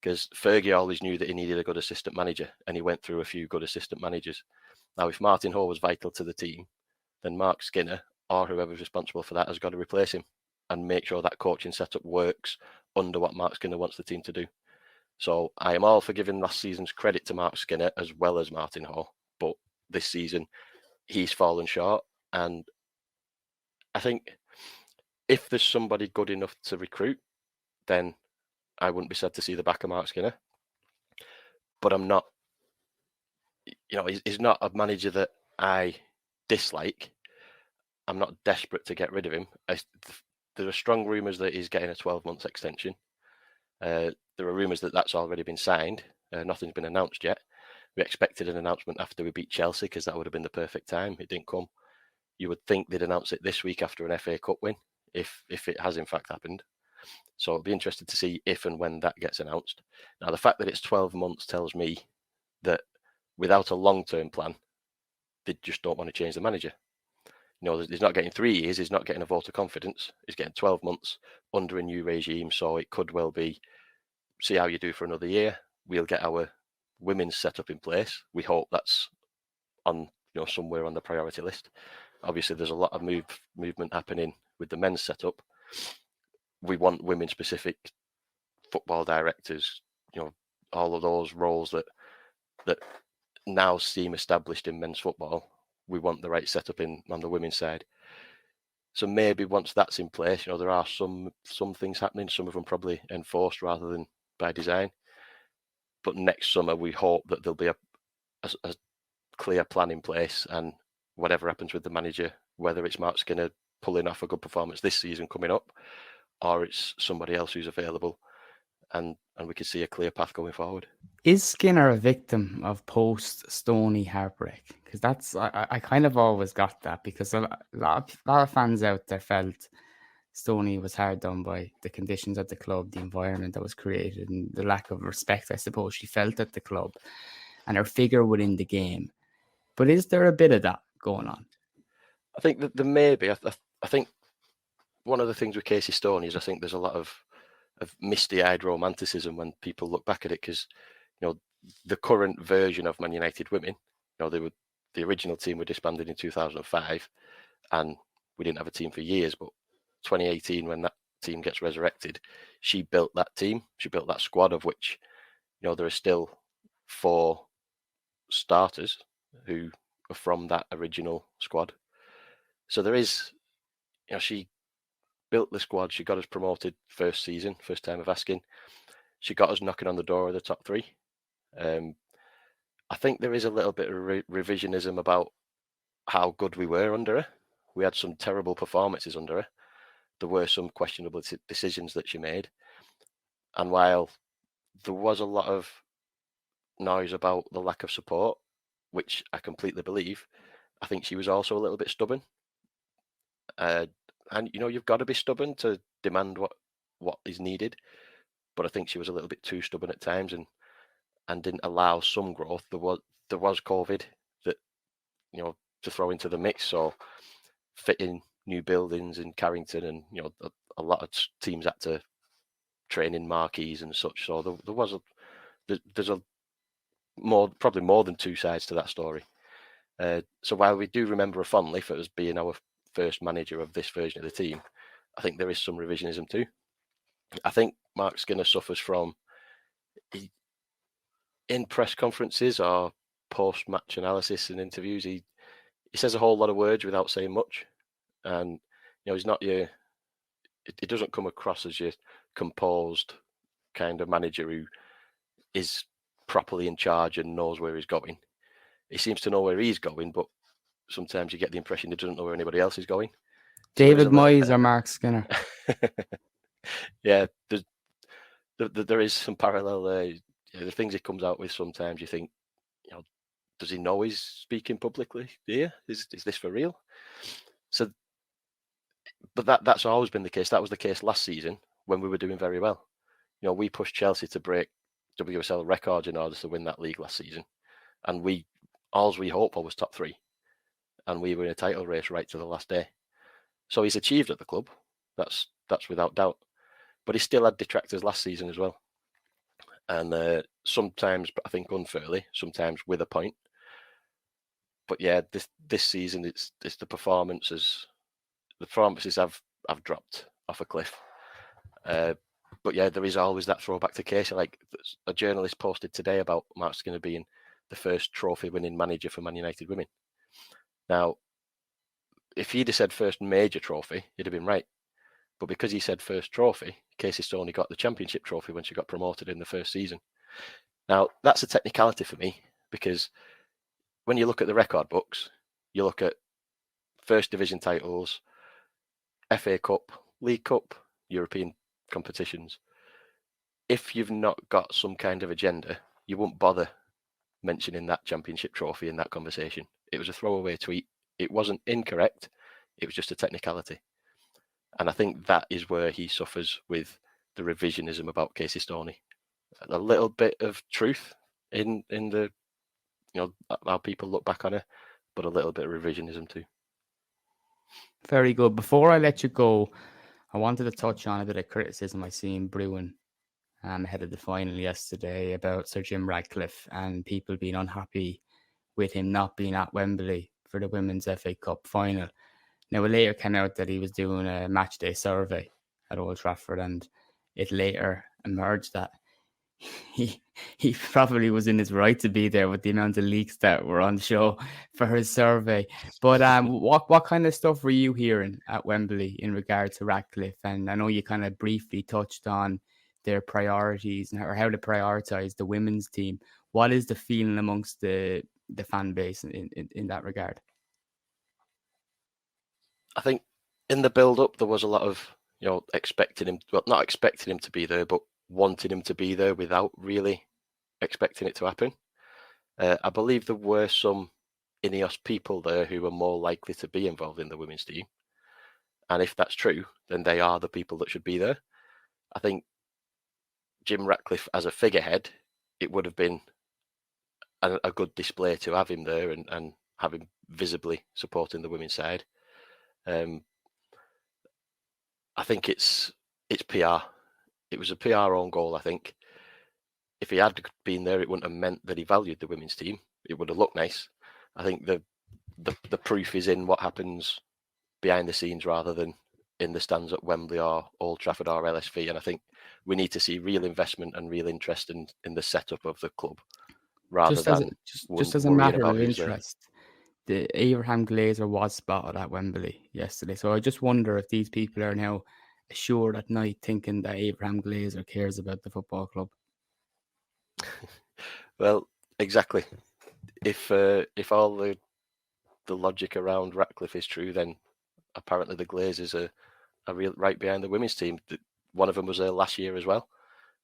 Because Fergie always knew that he needed a good assistant manager, and he went through a few good assistant managers. Now, if Martin Hall was vital to the team, then Mark Skinner, or whoever's responsible for that, has got to replace him and make sure that coaching setup works under what Mark Skinner wants the team to do. So I am all for giving last season's credit to Mark Skinner as well as Martin Hall, but this season he's fallen short. And I think if there's somebody good enough to recruit, then I wouldn't be sad to see the back of Mark Skinner. But I'm not he's not a manager that I dislike. I'm not desperate to get rid of him. There are strong rumours that he's getting a 12-month extension. There are rumours that that's already been signed. Nothing's been announced yet. We expected an announcement after we beat Chelsea because that would have been the perfect time. It didn't come. You would think they'd announce it this week after an FA Cup win, if it has in fact happened. So it'll be interesting to see if and when that gets announced. Now, the fact that it's 12 months tells me that without a long-term plan, they just don't want to change the manager. He's not getting 3 years. He's not getting a vote of confidence. He's getting 12 months under a new regime. So it could well be, see how you do for another year. We'll get our women's setup in place. We hope that's on, somewhere on the priority list. Obviously, there's a lot of movement happening with the men's setup. We want women-specific football directors. All of those roles that now seem established in men's football. We want the right setup on the women's side. So maybe once that's in place, there are some things happening. Some of them probably enforced rather than by design. But next summer, we hope that there'll be a clear plan in place, and whatever happens with the manager, whether it's Mark Skinner pulling off a good performance this season coming up, or it's somebody else who's available, and we can see a clear path going forward. Is Skinner a victim of post-Stoney heartbreak? Because that's I kind of always got that, because a lot of fans out there felt Stoney was hard done by the conditions at the club, the environment that was created, and the lack of respect, I suppose, she felt at the club and her figure within the game. But is there a bit of that going on? I think that there may be. I think one of the things with Casey Stoney is I think there's a lot of misty-eyed romanticism when people look back at it, because the current version of Man United women, the original team were disbanded in 2005, and we didn't have a team for years. But 2018, when that team gets resurrected, she built that team. She built that squad, of which there are still 4 starters who are from that original squad. So there is, she built the squad. She got us promoted first season, first time of asking. She got us knocking on the door of the top 3. I think there is a little bit of revisionism about how good we were under her. We had some terrible performances under her. There were some questionable decisions that she made. And while there was a lot of noise about the lack of support, which I completely believe, I think she was also a little bit stubborn. And you've got to be stubborn to demand what is needed. But I think she was a little bit too stubborn at times and didn't allow some growth. There was COVID that to throw into the mix. So fitting new buildings in Carrington, and a lot of teams had to train in marquees and such. So there's probably more than 2 sides to that story. So while we do remember her fondly for us being our first manager of this version of the team, I think there is some revisionism too. I think Mark Skinner suffers from, in press conferences or post-match analysis and interviews, he says a whole lot of words without saying much, and he's not it doesn't come across as your composed kind of manager who is properly in charge and knows where he's going. He seems to know where he's going, but sometimes you get the impression he doesn't know where anybody else is going. David Moyes or Mark Skinner? Yeah, there is some parallel there. The things he comes out with, sometimes you think, does he know he's speaking publicly here? Is this for real? So, but that's always been the case. That was the case last season when we were doing very well. We pushed Chelsea to break WSL records in order to win that league last season, and all we hoped for was top 3, and we were in a title race right to the last day. So he's achieved at the club. That's without doubt. But he still had detractors last season as well, and sometimes, I think unfairly, sometimes with a point. But yeah, this season it's the performances. The performances have dropped off a cliff. But yeah, there is always that throwback to Casey. Like a journalist posted today about Mark Skinner being the first trophy-winning manager for Man United women. Now, if he'd have said first major trophy, he'd have been right. But because he said first trophy, Casey Stoney got the championship trophy when she got promoted in the first season. Now, that's a technicality for me, because when you look at the record books, you look at first division titles, FA Cup, League Cup, European competitions. If you've not got some kind of agenda, you won't bother mentioning that championship trophy in that conversation. It was a throwaway tweet. It wasn't incorrect. It was just a technicality. And I think that is where he suffers with the revisionism about Casey Stoney. A little bit of truth in the, how people look back on it, but a little bit of revisionism too. Very good. Before I let you go, I wanted to touch on a bit of criticism I seen brewing ahead of the final yesterday about Sir Jim Ratcliffe and people being unhappy with him not being at Wembley for the Women's FA Cup final. Now, it later came out that he was doing a matchday survey at Old Trafford, and it later emerged that he probably was in his right to be there with the amount of leaks that were on show for his survey. But what kind of stuff were you hearing at Wembley in regard to Ratcliffe? And I know you kind of briefly touched on their priorities and how to prioritize the women's team. What is the feeling amongst the fan base in that regard? I think in the build-up there was a lot of expecting him, well, not expecting him to be there, but wanting him to be there without really expecting it to happen. I believe there were some Ineos people there who were more likely to be involved in the women's team, and if that's true, then they are the people that should be there. I think Jim Ratcliffe as a figurehead, it would have been a good display to have him there and have him visibly supporting the women's side. I think it's PR. It was a PR own goal, I think. If he had been there, it wouldn't have meant that he valued the women's team. It would have looked nice. I think the proof is in what happens behind the scenes rather than in the stands at Wembley or Old Trafford or LSV. And I think we need to see real investment and real interest in the setup of the club rather than just as a matter of interest. The Abraham Glazer was spotted at Wembley yesterday. So I just wonder if these people are now assured at night thinking that Abraham Glazer cares about the football club. Well, exactly. If all the logic around Ratcliffe is true, then apparently the Glazers are real right behind the women's team. One of them was there last year as well,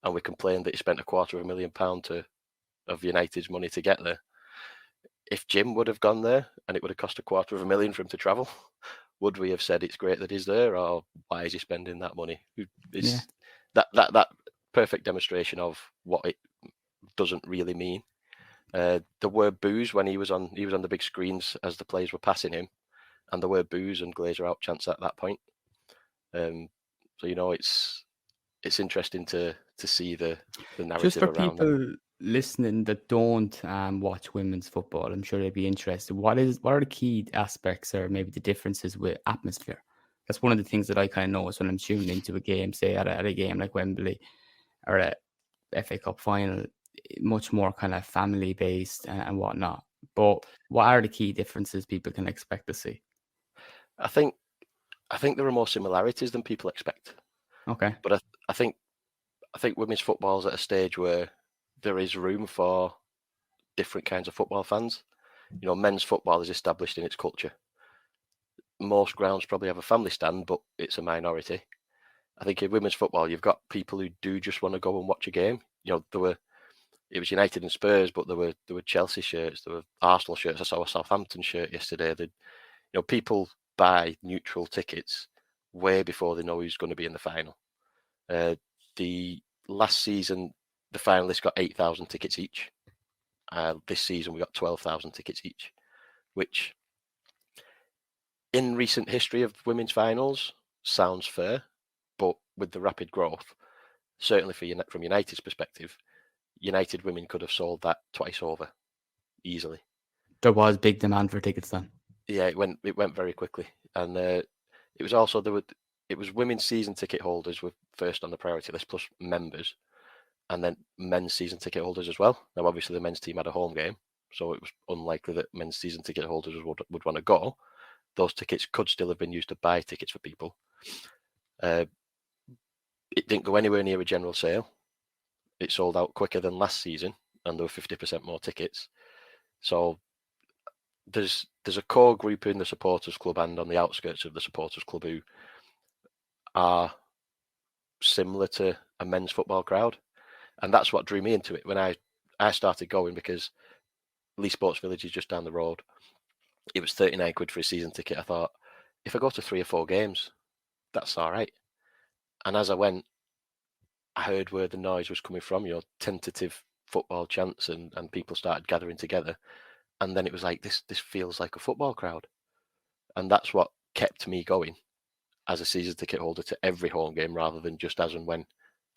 and we complained that he spent £250,000 of United's money to get there. If Jim would have gone there and it would have cost £250,000 for him to travel, would we have said it's great that he's there, or why is he spending that money? It's that perfect demonstration of what it doesn't really mean. There were boos when he was on the big screens as the players were passing him, and there were boos and Glazer out chants at that point. So it's interesting to see the narrative just for around people that. Listening that don't watch women's football. I'm sure they'd be interested. What are the key aspects or maybe the differences with atmosphere? That's one of the things that I kind of notice when I'm tuning into a game, say at a game like Wembley or a FA Cup final, much more kind of family based and whatnot. But what are the key differences people can expect to see? I think there are more similarities than people expect. Okay. But I think women's football is at a stage where there is room for different kinds of football fans. Men's football is established in its culture. Most grounds probably have a family stand, but it's a minority. I think in women's football, you've got people who do just want to go and watch a game. It was United and Spurs, but there were Chelsea shirts, there were Arsenal shirts. I saw a Southampton shirt yesterday. People buy neutral tickets way before they know who's going to be in the final. The last season, the finalists got 8,000 tickets each. This season, we got 12,000 tickets each, which in recent history of women's finals sounds fair, but with the rapid growth, certainly from United's perspective, United women could have sold that twice over easily. There was big demand for tickets then. Yeah, it went very quickly, and it was also it was women's season ticket holders were first on the priority list, plus members, and then men's season ticket holders as well. Now, obviously, the men's team had a home game, so it was unlikely that men's season ticket holders would want to go. Those tickets could still have been used to buy tickets for people. It didn't go anywhere near a general sale. It sold out quicker than last season, and there were 50% more tickets. So there's a core group in the supporters club and on the outskirts of the supporters club who are similar to a men's football crowd, and that's what drew me into it when I started going, because Lee Sports Village is just down the road. It was 39 quid for a season ticket. I thought, if I go to 3 or 4 games, that's all right. And as I went, I heard where the noise was coming from, tentative football chants, and people started gathering together. And then it was like, this feels like a football crowd. And that's what kept me going as a season ticket holder to every home game, rather than just as and when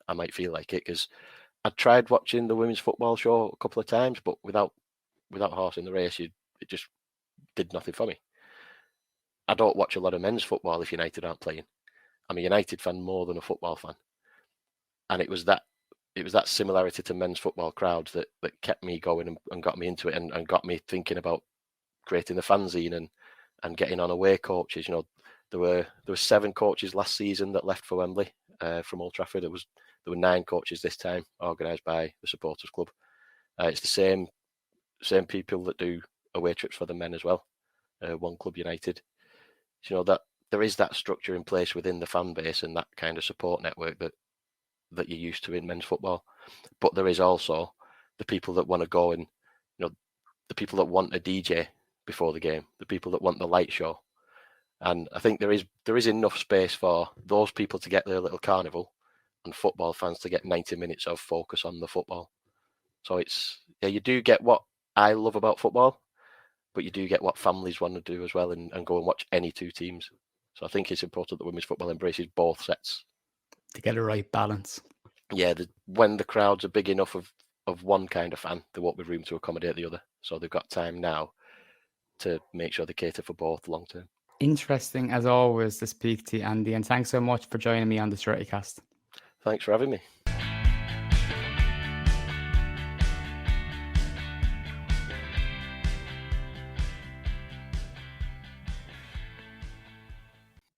I might feel like it. Because I tried watching the women's football show a couple of times, but without horse in the race, it just did nothing for me. I don't watch a lot of men's football if United aren't playing. I'm a United fan more than a football fan. And it was that similarity to men's football crowds that kept me going and got me into it, and got me thinking about creating the fanzine and getting on away coaches. There were 7 coaches last season that left for Wembley from Old Trafford. There were 9 coaches this time, organised by the supporters club. It's the same people that do away trips for the men as well. One Club United. That there is that structure in place within the fan base and that kind of support network that you're used to in men's football. But there is also the people that want to go, and the people that want a DJ before the game, the people that want the light show. And I think there is enough space for those people to get their little carnival, and football fans to get 90 minutes of focus on the football. So you do get what I love about football, but you do get what families want to do as well, and go and watch any 2 teams. So I think it's important that women's football embraces both sets to get a right balance. Yeah, when the crowds are big enough of one kind of fan, there won't be room to accommodate the other. So they've got time now to make sure they cater for both long term. Interesting as always to speak to you, Andy, and thanks so much for joining me on the Strettycast. Thanks for having me.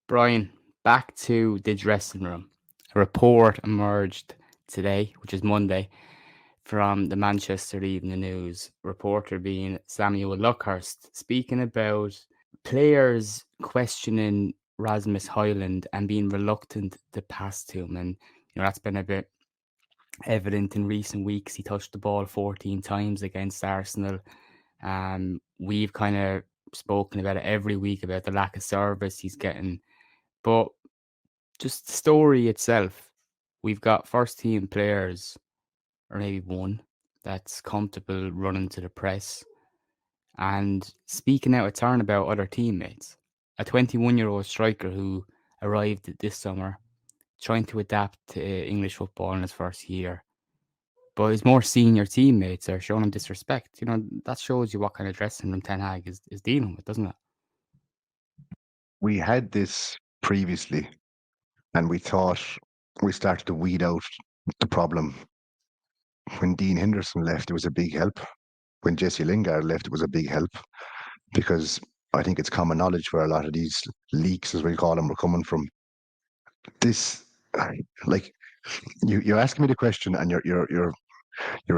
Brian, back to the dressing room. A report emerged today, which is Monday, from the Manchester Evening News, reporter being Samuel Luckhurst, speaking about players questioning Rasmus Højlund and being reluctant to pass to him. And that's been a bit evident in recent weeks. He touched the ball 14 times against Arsenal. We've kind of spoken about it every week about the lack of service he's getting. But just the story itself, we've got first team players, or maybe one, that's comfortable running to the press and speaking out of turn about other teammates. A 21-year-old striker who arrived this summer, trying to adapt to English football in his first year, but his more senior teammates are showing him disrespect. That shows you what kind of dressing room Ten Hag is dealing with, doesn't it? We had this previously, and we thought we started to weed out the problem. When Dean Henderson left, it was a big help. When Jesse Lingard left, it was a big help, because I think it's common knowledge where a lot of these leaks, as we call them, were coming from. This, like, you're asking me the question, and you're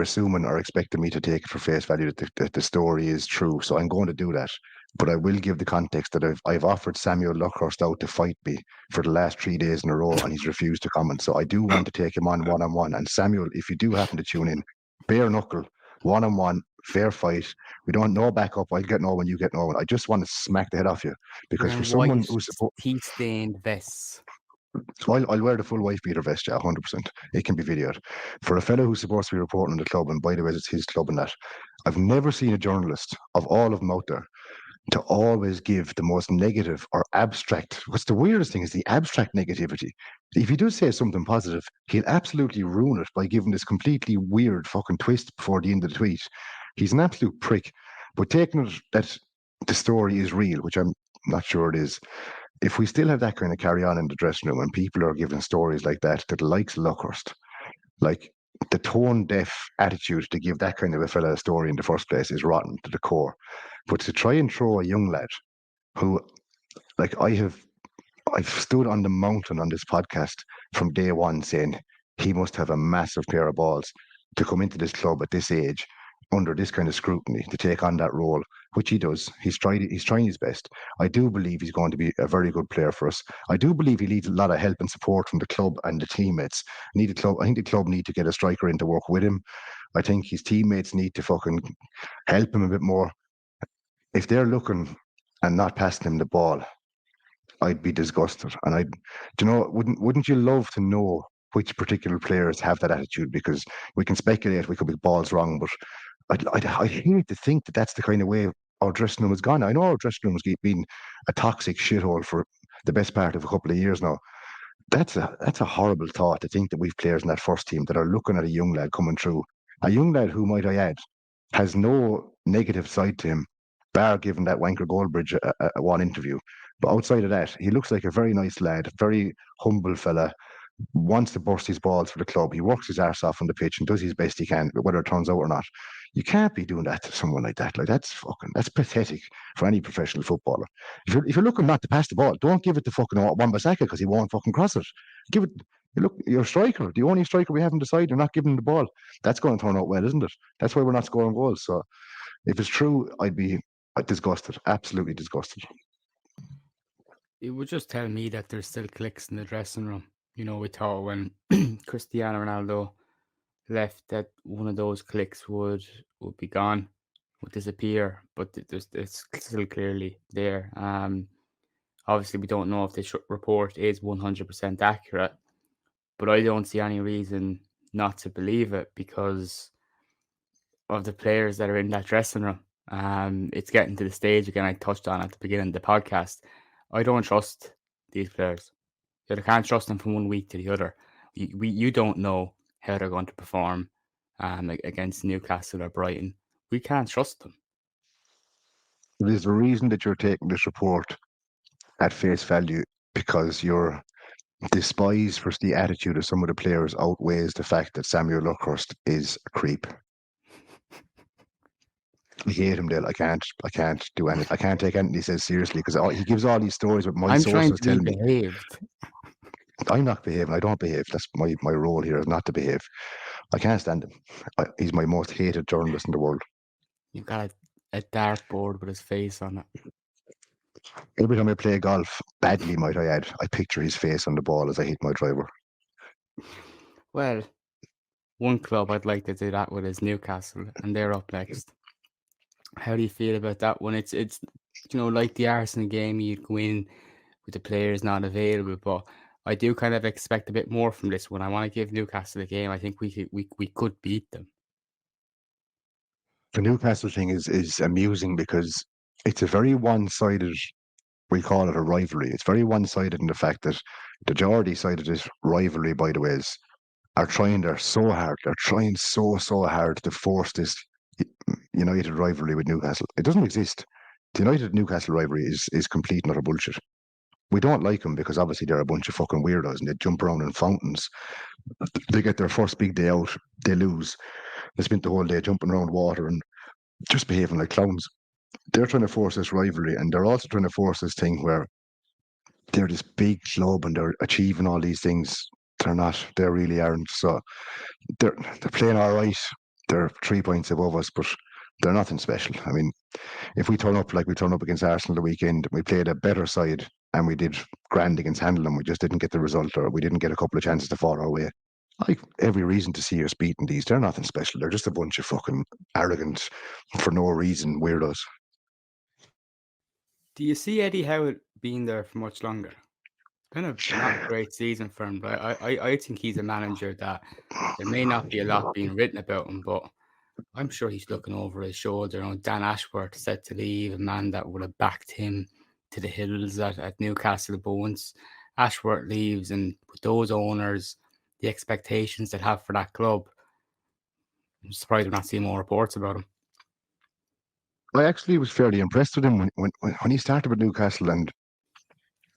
assuming or expecting me to take it for face value that the story is true. So I'm going to do that. But I will give the context that I've offered Samuel Luckhurst out to fight me for the last 3 days in a row, and he's refused to comment. So I do want to take him on one-on-one. And Samuel, if you do happen to tune in, bare knuckle, one-on-one, fair fight. We don't know backup. I'll get no one, you get no one. I just want to smack the head off you, because for someone who's supposed tea-stained vests. So I'll wear the full wife beater vest, yeah, 100%. It can be videoed. For a fellow who's supposed to be reporting on the club, and by the way, it's his club and that, I've never seen a journalist of all of them out there to always give the most negative or abstract. What's the weirdest thing is the abstract negativity. If he does say something positive, he'll absolutely ruin it by giving this completely weird fucking twist before the end of the tweet. He's an absolute prick. But taking it that the story is real, which I'm not sure it is, if we still have that kind of carry on in the dressing room and people are giving stories like that, that the likes of Luckhurst, like the tone deaf attitude to give that kind of a fella a story in the first place is rotten to the core. But to try and throw a young lad who, like, I've stood on the mountain on this podcast from day one saying he must have a massive pair of balls to come into this club at this age under this kind of scrutiny to take on that role, which he does. He's trying his best. I do believe he's going to be a very good player for us. I do believe he needs a lot of help and support from the club and the teammates. I think the club need to get a striker in to work with him. I think his teammates need to fucking help him a bit more. If they're looking and not passing him the ball, I'd be disgusted. And wouldn't you love to know which particular players have that attitude? Because we can speculate, we could be balls wrong, but I'd hate to think that that's the kind of way our dressing room has gone. I know our dressing room has been a toxic shithole for the best part of a couple of years now. That's a horrible thought to think that we've players in that first team that are looking at a young lad coming through. A young lad who, might I add, has no negative side to him, bar giving that wanker Goldbridge a one interview. But outside of that, he looks like a very nice lad, very humble fella, wants to burst his balls for the club. He works his arse off on the pitch and does his best he can, whether it turns out or not. You can't be doing that to someone like that. Like that's pathetic for any professional footballer. If you're looking not to pass the ball, don't give it to fucking Wan-Bissaka because he won't fucking cross it. Give it. You're a striker, the only striker we have on the side. You're not giving him the ball. That's going to turn out well, isn't it? That's why we're not scoring goals. So if it's true, I'd be disgusted, absolutely disgusted. It would just tell me that there's still cliques in the dressing room. We thought when Cristiano Ronaldo left that one of those cliques would be gone, would disappear, but it's still clearly there. Obviously, we don't know if this report is 100% accurate, but I don't see any reason not to believe it because of the players that are in that dressing room. It's getting to the stage again I touched on at the beginning of the podcast. I don't trust these players. I can't trust them from one week to the other. You don't know how they're going to perform against Newcastle or Brighton. We can't trust them. There's a reason that you're taking this report at face value because your despise for the attitude of some of the players outweighs the fact that Samuel Luckhurst is a creep. I hate him, Dale. I can't do anything. I can't take anything he says seriously because he gives all these stories with my sources telling me. Behaved. I'm not behaving. I don't behave. That's my role here is not to behave. I can't stand him. He's my most hated journalist in the world. You've got a dartboard with his face on it. Every time I play golf, badly might I add, I picture his face on the ball as I hit my driver. Well, one club I'd like to do that with is Newcastle, and they're up next. How do you feel about that one? It's like the Arsenal game, you'd go in with the players not available, but I do kind of expect a bit more from this one. I want to give Newcastle a game. I think we could beat them. The Newcastle thing is amusing because it's a very one-sided, we call it a rivalry. It's very one-sided in the fact that the Geordie side of this rivalry, by the way, are trying so hard. They're trying so hard to force this United rivalry with Newcastle. It doesn't exist. The United-Newcastle rivalry is complete and utter bullshit. We don't like them because obviously they're a bunch of fucking weirdos and they jump around in fountains. They get their first big day out, they lose. They spent the whole day jumping around water and just behaving like clowns. They're trying to force this rivalry and they're also trying to force this thing where they're this big club and they're achieving all these things. They're not. They really aren't. So they're playing all right. They're 3 points above us, but they're nothing special. I mean, if we turn up like we turned up against Arsenal the weekend, we played a better side and we did grand against Handling. We just didn't get the result or we didn't get a couple of chances to fall our way. Like every reason to see us beating these. They're nothing special. They're just a bunch of fucking arrogant, for no reason, weirdos. Do you see Eddie Howe being there for much longer? Kind of not a great season for him, but I think he's a manager that there may not be a lot being written about him, but I'm sure he's looking over his shoulder. Dan Ashworth set to leave, a man that would have backed him to the hills at Newcastle. But once Ashworth leaves, and with those owners, the expectations they have for that club, I'm surprised we're not seeing more reports about him. I actually was fairly impressed with him when he started with Newcastle, and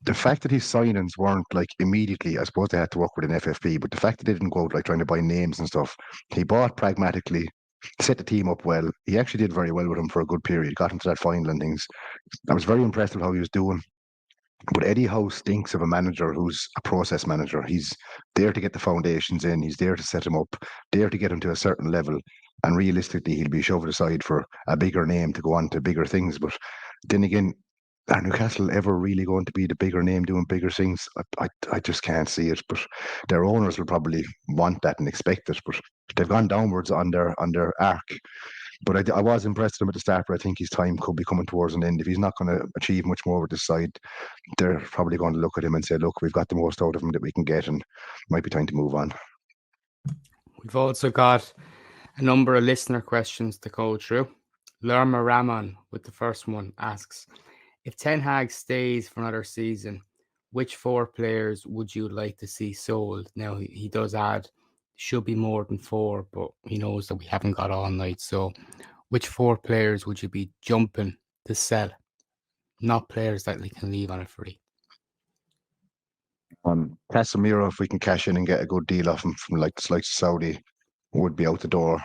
the fact that his signings weren't like immediately, I suppose they had to work with an FFP, but the fact that they didn't go out like trying to buy names and stuff, he bought pragmatically, set the team up well. He actually did very well with him for a good period, got into that final and things. I was very impressed with how he was doing. But Eddie Howe stinks of a manager who's a process manager. He's there to get the foundations in. He's there to set him up, there to get him to a certain level. And realistically, he'll be shoved aside for a bigger name to go on to bigger things. But then again, are Newcastle ever really going to be the bigger name doing bigger things? I just can't see it. But their owners will probably want that and expect it. But they've gone downwards on their arc. But I was impressed with him at the start, but I think his time could be coming towards an end. If he's not going to achieve much more with this side, they're probably going to look at him and say, look, we've got the most out of him that we can get, and might be time to move on. We've also got a number of listener questions to go through. Lerma Ramon with the first one asks, if Ten Hag stays for another season, which 4 players would you like to see sold? Now, he does add, should be more than 4, but he knows that we haven't got all night. So which 4 players would you be jumping to sell? Not players that we can leave on a free. Casemiro, if we can cash in and get a good deal off him from like the likes of Saudi, would be out the door.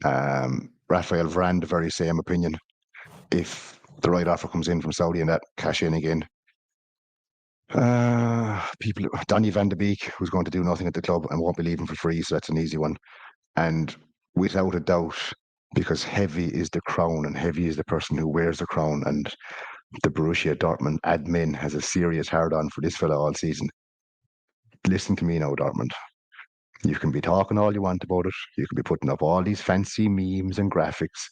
Rafael Varane, the very same opinion. If the right offer comes in from Saudi and that, cash in again. Donny van de Beek, who's going to do nothing at the club and won't be leaving for free, so that's an easy one. And without a doubt, because Heavy is the crown and Heavy is the person who wears the crown, and the Borussia Dortmund admin has a serious hard-on for this fella all season. Listen to me now, Dortmund. You can be talking all you want about it. You can be putting up all these fancy memes and graphics.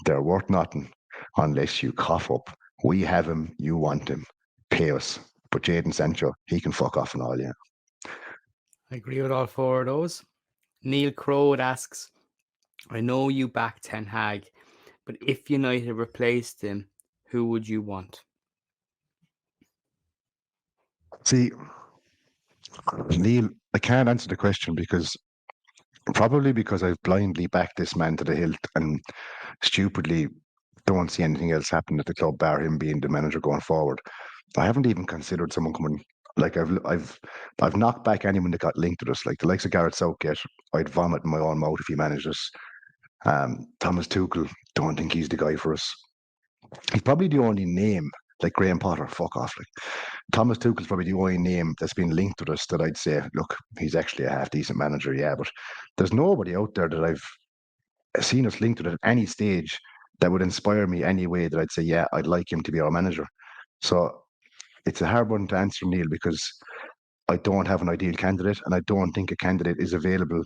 They're worth nothing unless you cough up. We have him. You want him. Pay us. But Jadon Sancho, he can fuck off and all, yeah. I agree with all 4 of those. Neil Crowd asks, I know you back Ten Hag, but if United replaced him, who would you want? See, Neil, I can't answer the question probably because I've blindly backed this man to the hilt and stupidly don't see anything else happen at the club bar him being the manager going forward. I haven't even considered someone coming. Like I've knocked back anyone that got linked to us. Like the likes of Gareth Southgate, I'd vomit in my own mouth if he managed us. Thomas Tuchel, don't think he's the guy for us. He's probably the only name. Like Graham Potter, fuck off. Like Thomas Tuchel's probably the only name that's been linked to us that I'd say, look, he's actually a half decent manager, yeah. But there's nobody out there that I've seen us linked to at any stage that would inspire me any way that I'd say, yeah, I'd like him to be our manager. So it's a hard one to answer, Neil, because I don't have an ideal candidate, and I don't think a candidate is available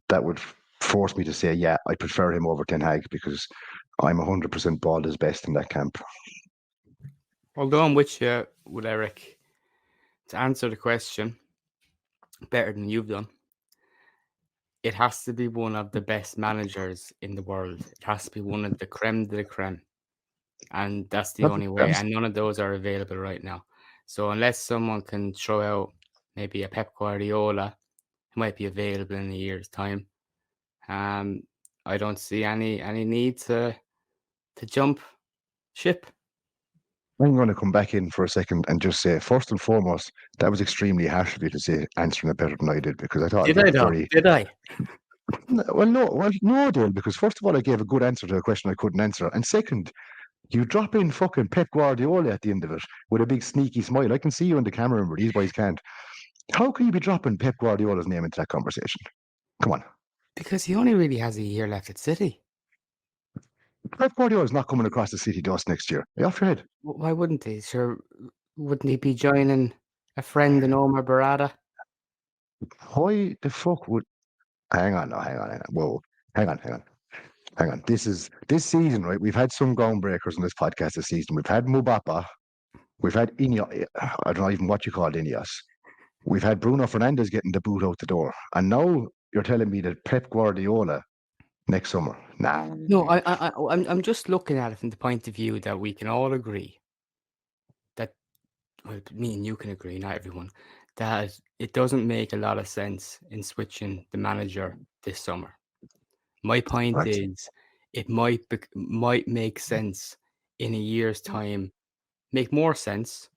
that would force me to say, yeah, I prefer him over Ten Hag, because I'm 100% bald as best in that camp. Although I'm with you, with Erik, to answer the question better than you've done, it has to be one of the best managers in the world. It has to be one of the creme de la creme. And that's the only way. And none of those are available right now. So unless someone can throw out maybe a Pep Guardiola, who might be available in a year's time, I don't see any need to jump ship. I'm going to come back in for a second and just say, first and foremost, that was extremely harsh of you to say answering it better than I did, because I thought Did I? Well, no, Dale, because first of all, I gave a good answer to a question I couldn't answer, and second, you drop in fucking Pep Guardiola at the end of it with a big sneaky smile. I can see you in the camera, but these boys can't. How can you be dropping Pep Guardiola's name into that conversation? Come on. Because he only really has a year left at City. Pep Guardiola's not coming across the City dust next year. Are you off your head? Why wouldn't he? Sure, wouldn't he be joining a friend in Omar Barada? Why the fuck would... Hang on. Whoa. Hang on. This season, right? We've had some groundbreakers on this podcast this season. We've had Mubapa. We've had Ineos. I don't know even what you call Ineos. We've had Bruno Fernandes getting the boot out the door. And now you're telling me that Pep Guardiola next summer? Nah. No, I'm just looking at it from the point of view that we can all agree that, well, me and you can agree, not everyone, that it doesn't make a lot of sense in switching the manager this summer. My point is, it might make sense in a year's time, make more sense,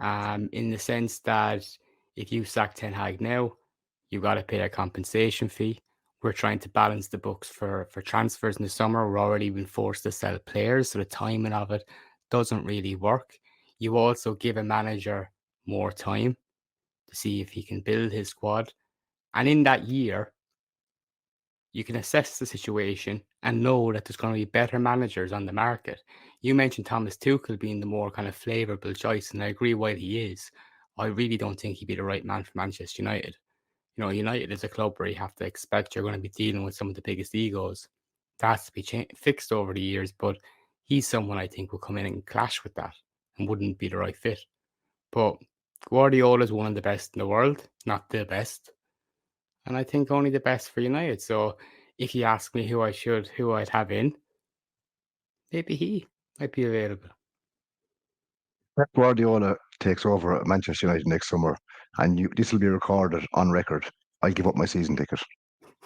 in the sense that if you sack Ten Hag now, you got to pay a compensation fee. We're trying to balance the books for transfers in the summer. We're already been forced to sell players, so the timing of it doesn't really work. you also give a manager more time to see if he can build his squad. And in that year, you can assess the situation and know that there's going to be better managers on the market. You mentioned Thomas Tuchel being the more kind of favourable choice, and I agree while he is. I really don't think he'd be the right man for Manchester United. You know, United is a club where you have to expect you're going to be dealing with some of the biggest egos. That has to be fixed over the years, but he's someone I think will come in and clash with that and wouldn't be the right fit. But Guardiola is one of the best in the world, not the best. And I think only the best for United. So if you ask me who I'd have in, maybe he might be available. Pep Guardiola takes over at Manchester United next summer, and this will be recorded on record. I give up my season ticket.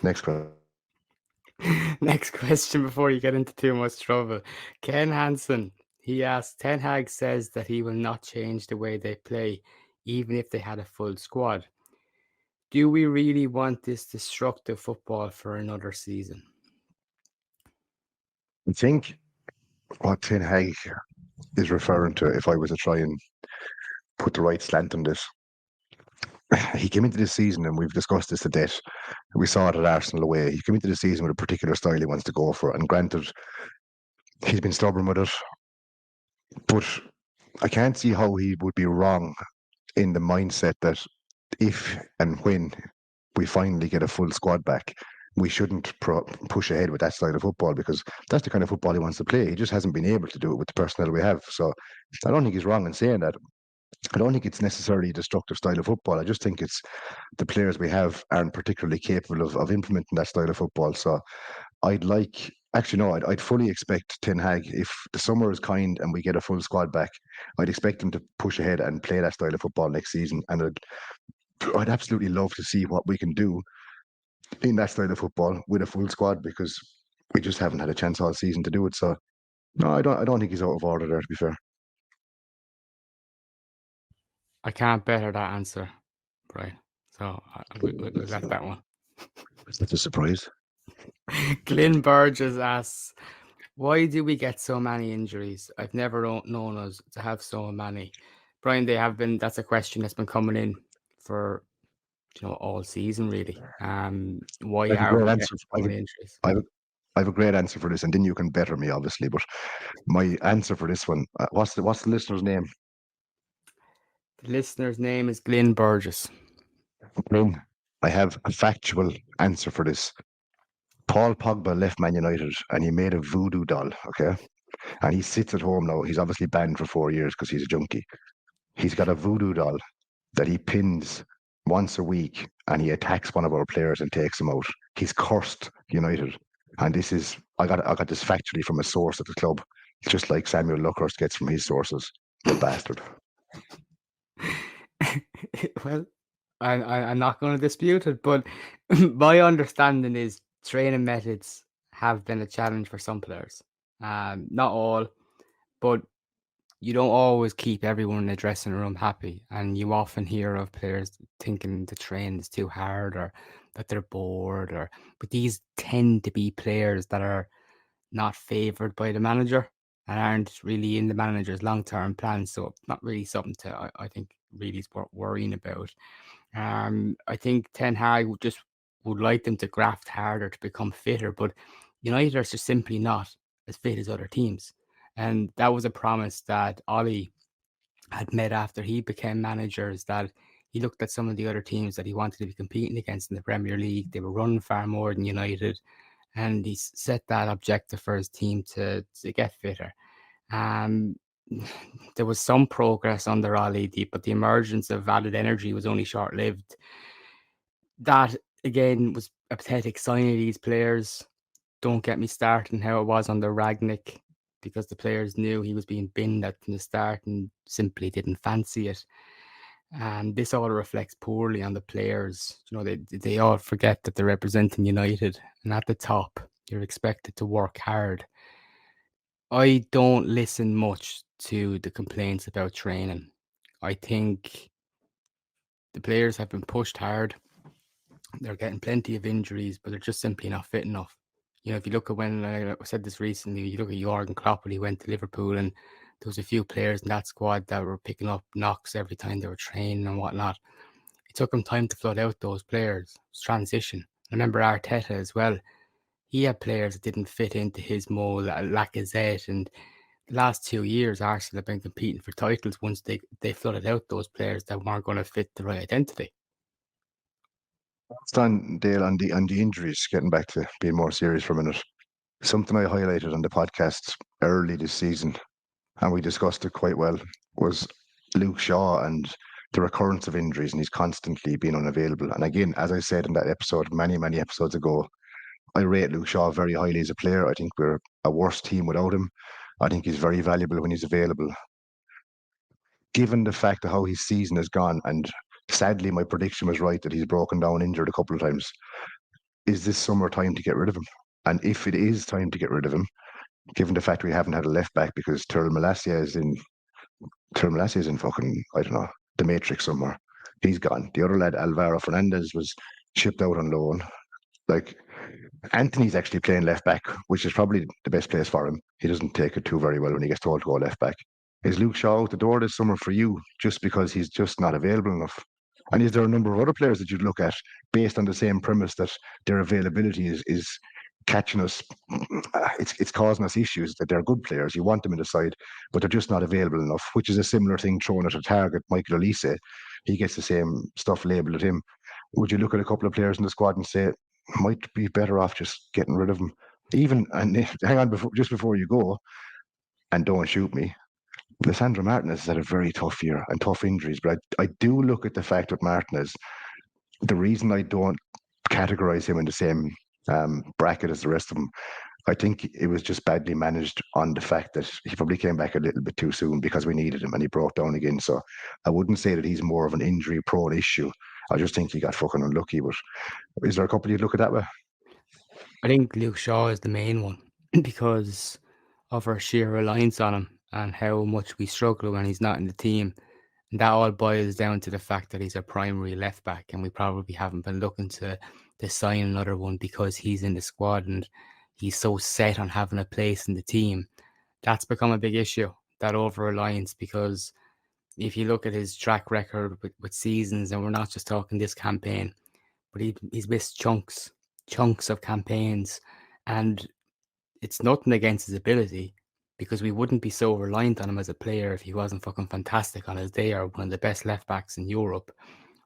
Next question. Next question before you get into too much trouble. Ken Hansen, he asks, Ten Hag says that he will not change the way they play, even if they had a full squad. Do we really want this destructive football for another season? I think what Ten Hag is referring to, if I was to try and put the right slant on this, he came into this season, and we've discussed this to death. We saw it at Arsenal away. He came into the season with a particular style he wants to go for, and granted, he's been stubborn with it, but I can't see how he would be wrong in the mindset that if and when we finally get a full squad back, we shouldn't push ahead with that style of football, because that's the kind of football he wants to play. He just hasn't been able to do it with the personnel we have. So I don't think he's wrong in saying that. I don't think it's necessarily a destructive style of football. I just think it's the players we have aren't particularly capable of implementing that style of football. So I'd fully expect Ten Hag, if the summer is kind and we get a full squad back, I'd expect him to push ahead and play that style of football next season. And I'd absolutely love to see what we can do in that style of football with a full squad, because we just haven't had a chance all season to do it. So no, I don't think he's out of order there, to be fair. I can't better that answer, right? So we'll let that one. That's a surprise. Glyn Burgess asks, why do we get so many injuries? I've never known us to have so many. Brian, that's a question that's been coming in for all season, really. Why are we getting so many injuries? I have a great answer for this, and then you can better me, obviously. But my answer for this one, what's the listener's name? The listener's name is Glyn Burgess. Glyn, I have a factual answer for this. Paul Pogba left Man United and he made a voodoo doll, okay? And he sits at home now. He's obviously banned for 4 years because he's a junkie. He's got a voodoo doll that he pins once a week, and he attacks one of our players and takes him out. He's cursed United. And this is, I got this factually from a source at the club, just like Samuel Luckhurst gets from his sources. The bastard. Well, I'm not going to dispute it, but my understanding is training methods have been a challenge for some players. Not all, but you don't always keep everyone in the dressing room happy, and you often hear of players thinking the train is too hard or that they're bored, but these tend to be players that are not favoured by the manager and aren't really in the manager's long-term plans. So not really something to, I think, really is worth worrying about. I think Ten Hag just would like them to graft harder to become fitter, but United are just simply not as fit as other teams. And that was a promise that Ollie had made after he became manager, is that he looked at some of the other teams that he wanted to be competing against in the Premier League. They were running far more than United, and he set that objective for his team to get fitter. There was some progress under Ollie, but the emergence of added energy was only short-lived. That, again, was a pathetic sign of these players. Don't get me started on how it was under Ragnick, because the players knew he was being binned at from the start and simply didn't fancy it. And this all reflects poorly on the players. They all forget that they're representing United, and at the top, you're expected to work hard. I don't listen much to the complaints about training. I think the players have been pushed hard. They're getting plenty of injuries, but they're just simply not fit enough. If you look at when I said this recently, you look at Jurgen Klopp when he went to Liverpool, and there was a few players in that squad that were picking up knocks every time they were training and whatnot. It took him time to flood out those players. It's transition. I remember Arteta as well. He had players that didn't fit into his mold, Lacazette, and the last 2 years Arsenal have been competing for titles once they flooded out those players that weren't going to fit the right identity. On Dale, on the injuries, getting back to being more serious for a minute. Something I highlighted on the podcast early this season, and we discussed it quite well, was Luke Shaw and the recurrence of injuries, and he's constantly been unavailable. And again, as I said in that episode, many episodes ago, I rate Luke Shaw very highly as a player. I think we're a worse team without him. I think he's very valuable when he's available. Given the fact of how his season has gone, and sadly my prediction was right that he's broken down injured a couple of times, is this summer time to get rid of him? And if it is time to get rid of him, given the fact we haven't had a left back because Tyrell Malacia is in fucking, I don't know, the Matrix somewhere. He's gone. The other lad, Alvaro Fernandez, was shipped out on loan. Like, Anthony's actually playing left back, which is probably the best place for him. He doesn't take it too very well when he gets told to go left back. Is Luke Shaw out the door this summer for you just because he's just not available enough? And is there a number of other players that you'd look at based on the same premise that their availability is catching us? It's causing us issues, that they're good players. You want them in the side, but they're just not available enough, which is a similar thing thrown at a target. Michael Olise, he gets the same stuff labelled at him. Would you look at a couple of players in the squad and say, might be better off just getting rid of them? Even, and hang on, just before you go, and don't shoot me, Lissandro Martinez has had a very tough year and tough injuries, but I do look at the fact that Martinez, the reason I don't categorize him in the same bracket as the rest of them, I think it was just badly managed on the fact that he probably came back a little bit too soon because we needed him and he broke down again. So I wouldn't say that he's more of an injury prone issue. I just think he got fucking unlucky. But is there a couple you'd look at that way? I think Luke Shaw is the main one because of our sheer reliance on him and how much we struggle when he's not in the team. And that all boils down to the fact that he's a primary left back, and we probably haven't been looking to sign another one because he's in the squad and he's so set on having a place in the team. That's become a big issue, that over-reliance, because if you look at his track record with seasons, and we're not just talking this campaign, but he's missed chunks of campaigns, and it's nothing against his ability, because we wouldn't be so reliant on him as a player if he wasn't fucking fantastic on his day or one of the best left backs in Europe.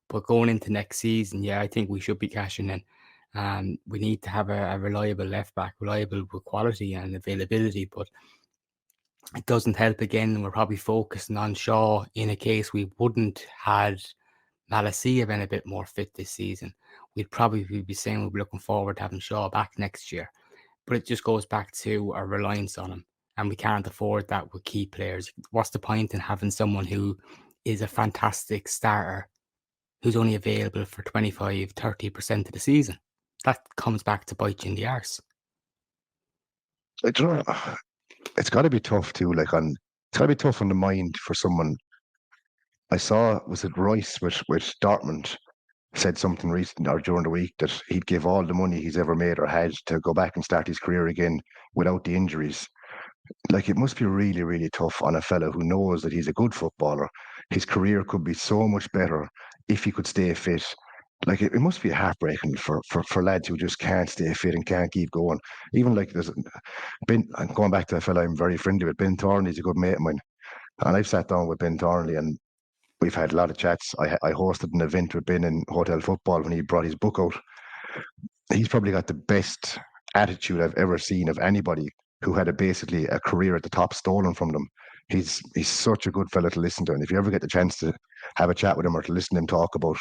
But going into next season, I think we should be cashing in. We need to have a reliable left back, reliable with quality and availability, but it doesn't help again. We're probably focusing on Shaw in a case we wouldn't had Malacia been a bit more fit this season. We'd probably be saying we'd be looking forward to having Shaw back next year. But it just goes back to our reliance on him, and we can't afford that with key players. What's the point in having someone who is a fantastic starter who's only available for 25-30% of the season? That comes back to bite you in the arse. I don't know. It's got to be tough too. It's got to be tough on the mind for someone. I saw, was it Rice with Dortmund, said something recent or during the week that he'd give all the money he's ever made or had to go back and start his career again without the injuries. Like, it must be really, really tough on a fella who knows that he's a good footballer. His career could be so much better if he could stay fit. Like, it must be heartbreaking for lads who just can't stay fit and can't keep going. Even like there's Ben, going back to a fella I'm very friendly with, Ben Thornley, he's a good mate of mine. And I've sat down with Ben Thornley and we've had a lot of chats. I hosted an event with Ben in Hotel Football when he brought his book out. He's probably got the best attitude I've ever seen of anybody who had basically a career at the top stolen from them. He's such a good fella to listen to. And if you ever get the chance to have a chat with him or to listen to him talk about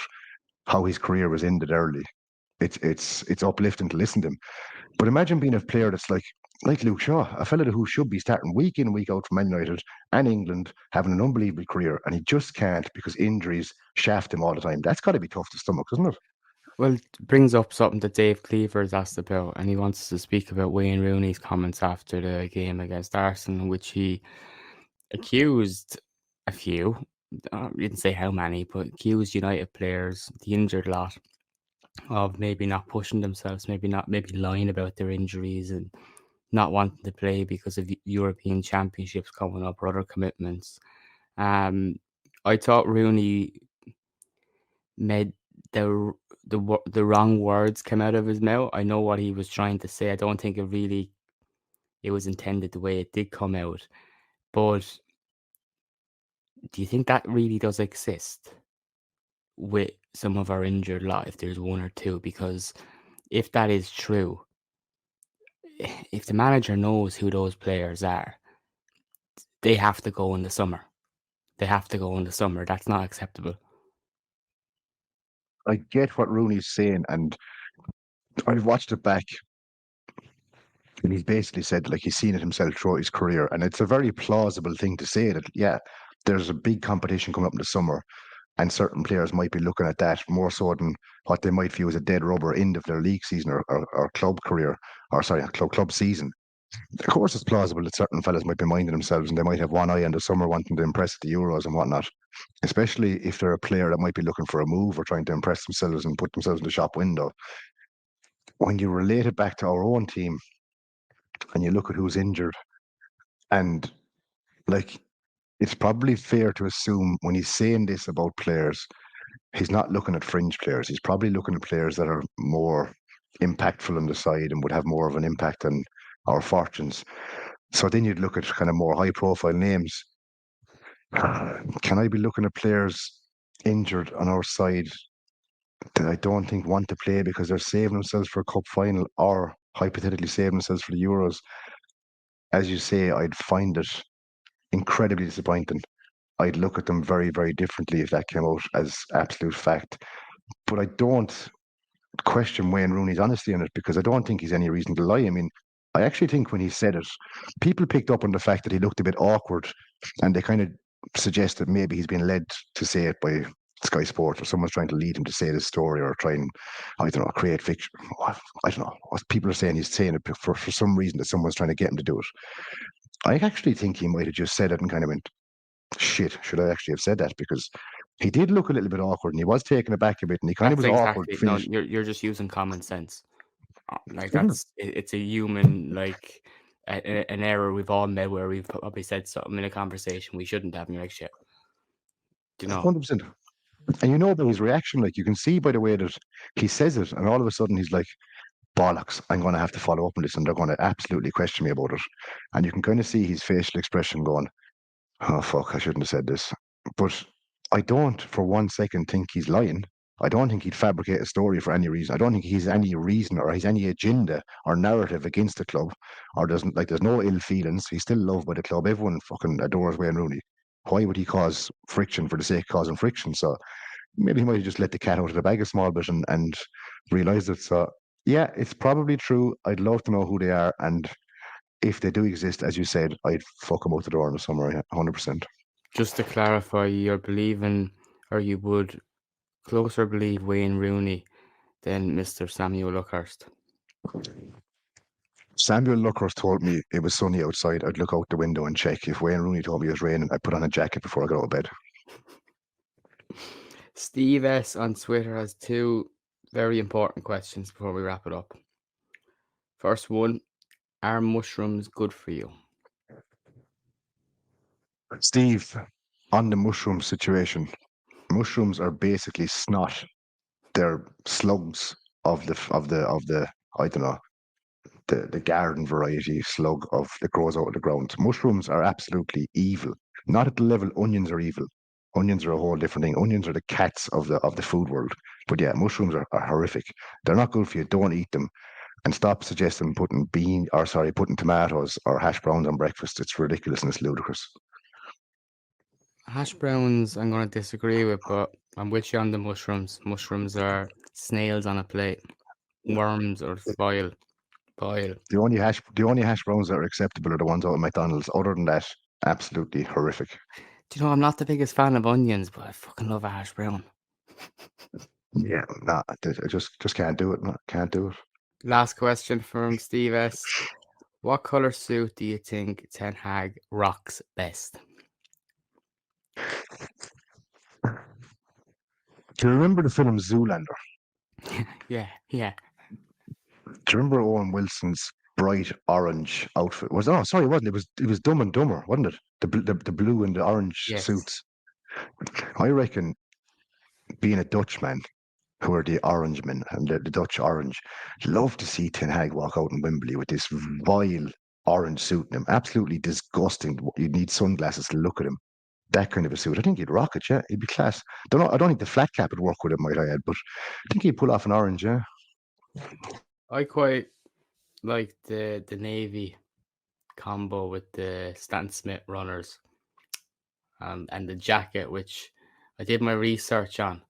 how his career was ended early, it's uplifting to listen to him. But imagine being a player that's like Luke Shaw, a fella who should be starting week in, week out for Man United and England, having an unbelievable career, and he just can't because injuries shaft him all the time. That's got to be tough to stomach, isn't it? Well, it brings up something that Dave Cleaver's asked about, and he wants to speak about Wayne Rooney's comments after the game against Arsenal, in which he accused a few, didn't say how many, but accused United players, the injured lot, of maybe not pushing themselves, maybe lying about their injuries and not wanting to play because of European Championships coming up or other commitments. I thought Rooney made the the wrong words come out of his mouth. I know what he was trying to say. I don't think it was intended the way it did come out. But do you think that really does exist with some of our injured lot, if there's one or two? Because if that is true, if the manager knows who those players are, they have to go in the summer. They have to go in the summer. That's not acceptable. I get what Rooney's saying, and I've watched it back, and he's basically said like he's seen it himself throughout his career, and it's a very plausible thing to say that yeah, there's a big competition coming up in the summer, and certain players might be looking at that more so than what they might view as a dead rubber end of their league season or club career, or sorry, club season. Of course, it's plausible that certain fellas might be minding themselves and they might have one eye on the summer wanting to impress at the Euros and whatnot, especially if they're a player that might be looking for a move or trying to impress themselves and put themselves in the shop window. When you relate it back to our own team and you look at who's injured, and like it's probably fair to assume when he's saying this about players, he's not looking at fringe players. He's probably looking at players that are more impactful on the side and would have more of an impact on our fortunes. So then you'd look at kind of more high profile names. Can I be looking at players injured on our side that I don't think want to play because they're saving themselves for a cup final or hypothetically saving themselves for the Euros? As you say, I'd find it incredibly disappointing. I'd look at them very, very differently if that came out as absolute fact. But I don't question Wayne Rooney's honesty in it because I don't think he's any reason to lie. I mean, I actually think when he said it, people picked up on the fact that he looked a bit awkward and they kind of suggested maybe he's been led to say it by Sky Sports or someone's trying to lead him to say this story or try and, I don't know, create fiction. I don't know. People are saying he's saying it for some reason that someone's trying to get him to do it. I actually think he might have just said it and kind of went, shit, should I actually have said that? Because he did look a little bit awkward and he was taken aback a bit and he kind of was awkward. No, you're just using common sense. Like it's a human, like an error we've all made where we've probably said something in a conversation we shouldn't have, and you're like, shit. Do you know? 100%. And you know by his reaction, like you can see by the way that he says it, and all of a sudden he's like, bollocks, I'm going to have to follow up on this and they're going to absolutely question me about it. And you can kind of see his facial expression going, oh, fuck, I shouldn't have said this. But I don't for 1 second think he's lying. I don't think he'd fabricate a story for any reason. I don't think he's any reason or he's any agenda or narrative against the club, or there's no ill feelings. He's still loved by the club. Everyone fucking adores Wayne Rooney. Why would he cause friction for the sake of causing friction? So maybe he might have just let the cat out of the bag a small bit and realised it. So yeah, it's probably true. I'd love to know who they are, and if they do exist, as you said, I'd fuck them out the door in the summer, 100%. Just to clarify, you're believing, or you would closer believe Wayne Rooney than Mr. Samuel Luckhurst. Samuel Luckhurst told me it was sunny outside. I'd look out the window and check. If Wayne Rooney told me it was raining, I'd put on a jacket before I got out of bed. Steve S on Twitter has two very important questions before we wrap it up. First one, are mushrooms good for you? Steve, on the mushroom situation, mushrooms are basically snot. They're slugs of the I don't know, the garden variety slug that grows out of the ground. Mushrooms are absolutely evil. Not at the level onions are evil. Onions are a whole different thing. Onions are the cats of the food world. But yeah, mushrooms are horrific. They're not good for you. Don't eat them. And stop suggesting putting putting tomatoes or hash browns on breakfast. It's ridiculous and it's ludicrous. Hash browns, I'm going to disagree with, but I'm with you on the mushrooms. Mushrooms are snails on a plate. Worms or vile. The only hash browns that are acceptable are the ones out of McDonald's. Other than that, absolutely horrific. Do you know, I'm not the biggest fan of onions, but I fucking love a hash brown. Yeah, nah, I just can't do it. Can't do it. Last question from Steve S. What colour suit do you think Ten Hag rocks best? Do you remember the film Zoolander? Yeah. Do you remember Owen Wilson's bright orange outfit. It wasn't. It was Dumb and Dumber, wasn't it? The blue and the orange Yes. suits. I reckon, being a Dutchman, who are the orange men and the Dutch orange, love to see Ten Hag walk out in Wembley with this vile orange suit in him. Absolutely disgusting. You'd need sunglasses to look at him. That kind of a suit. I think he'd rock it, yeah. He'd be class. I don't think the flat cap would work with it, might I add, but I think he'd pull off an orange, yeah. I quite like the navy combo with the Stan Smith runners and the jacket, which I did my research on.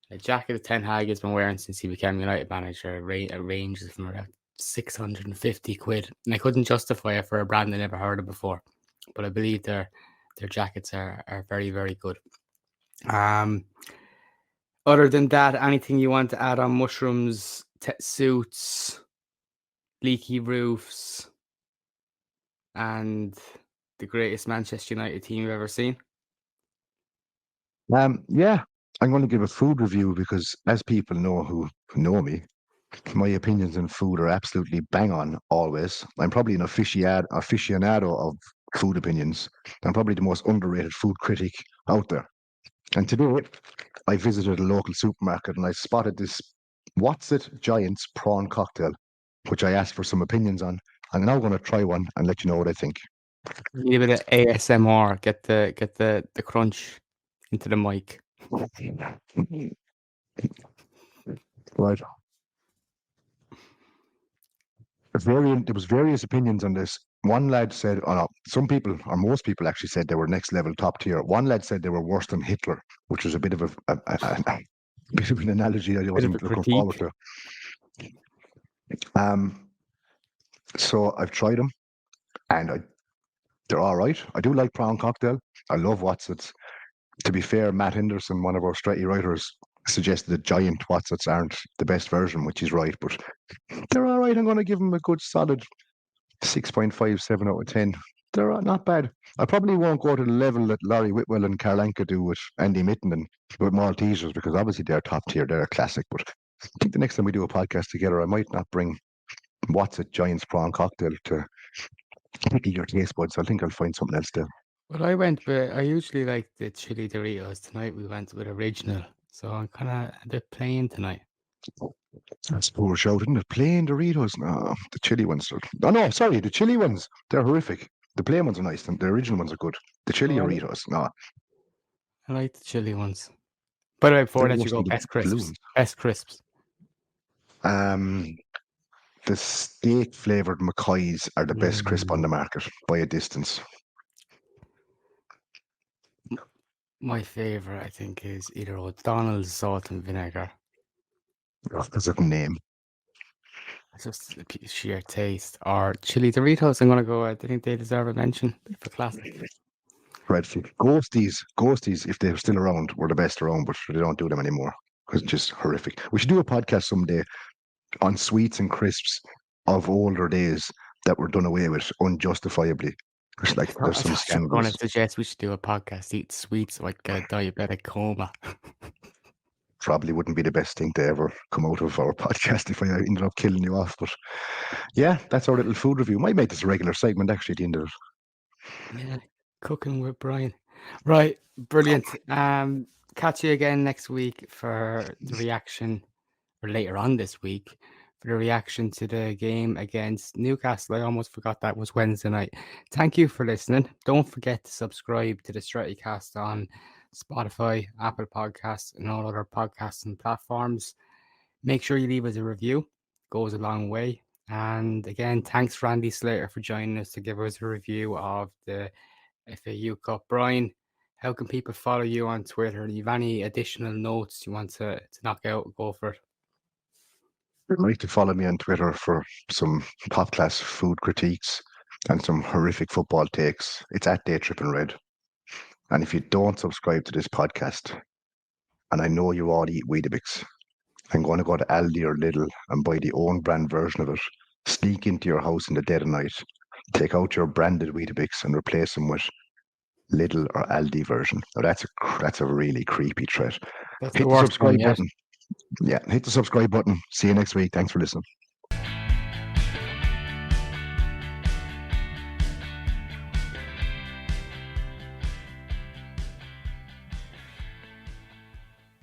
The jacket that Ten Hag has been wearing since he became United manager ranges from around 650 quid, and I couldn't justify it for a brand I never heard of before. But I believe their jackets are very, very good. Other than that, anything you want to add on mushrooms, suits, leaky roofs, and the greatest Manchester United team you've ever seen? Yeah, I'm going to give a food review because, as people know who know me, my opinions on food are absolutely bang on always. I'm probably an aficionado of food opinions. I'm probably the most underrated food critic out there. And today, I visited a local supermarket and I spotted this What's It Giants prawn cocktail, which I asked for some opinions on. I'm now going to try one and let you know what I think. Need a bit of ASMR. Get the crunch into the mic. Right. There was various opinions on this. One lad said, oh no, some people, or most people actually said they were next level top tier. One lad said they were worse than Hitler, which was a bit of a bit of an analogy that I wasn't looking forward to. So I've tried them, and they're all right. I do like prawn cocktail. I love Watsits. To be fair, Matt Henderson, one of our Stretty writers, suggested that giant Watsits aren't the best version, which is right, but they're all right. I'm going to give them a good solid 6.57 out of 10. They're not bad. I probably won't go to the level that Laurie Whitwell and Karanka do with Andy Mitten and with Maltesers, because obviously they're top tier, they're a classic. But I think the next time we do a podcast together, I might not bring What's It Giants prawn cocktail to tickle your taste buds. I think I'll find something else there. Well, I usually like the chili Doritos. Tonight we went with original, so I'm kind of a bit plain tonight. That's a poor shout, isn't it? Plain Doritos. No, the chili ones. The chili ones. They're horrific. The plain ones are nice, and the original ones are good. The chili Doritos. No. I like the chili ones. By the way, before They're that, you go mostly the best crisps. balloons. Best crisps. The steak flavored McCoys are the best crisp on the market by a distance. My favorite, I think, is either O'Donnell's salt and vinegar. That's a name. It's just the sheer taste. Or chili Doritos. I'm gonna go. I think they deserve a mention for classic. Dreadful. Ghosties, if they're still around, were the best around, but they don't do them anymore because it's just horrific. We should do a podcast someday on sweets and crisps of older days that were done away with unjustifiably. It's like there's some scandals. I'm going to suggest we should do a podcast, eat sweets like a diabetic coma. Probably wouldn't be the best thing to ever come out of our podcast if I ended up killing you off. But yeah, that's our little food review. Might make this a regular segment actually at the end of it. Yeah, cooking with Brian. Right, brilliant. Catch you again next week for the reaction, or later on this week, for the reaction to the game against Newcastle. I almost forgot that was Wednesday night. Thank you for listening. Don't forget to subscribe to the Strettycast on Spotify, Apple Podcasts, and all other podcasting platforms. Make sure you leave us a review. It goes a long way. And again, thanks for Andy Slator for joining us to give us a review of the FAU Cup. Brian, how can people follow you on Twitter? Do you have any additional notes you want to knock out? Go for it. You'd like to follow me on Twitter for some top class food critiques and some horrific football takes. It's at Day Tripping Red. And if you don't subscribe to this podcast, and I know you all eat Weetabix, I'm going to go to Aldi or Lidl and buy the own brand version of it, sneak into your house in the dead of night, take out your branded Weetabix and replace them with Lidl or Aldi version. Now that's a really creepy threat. That's Hit the the worst subscribe one yet. button. Yeah, hit the subscribe button. See you next week. Thanks for listening.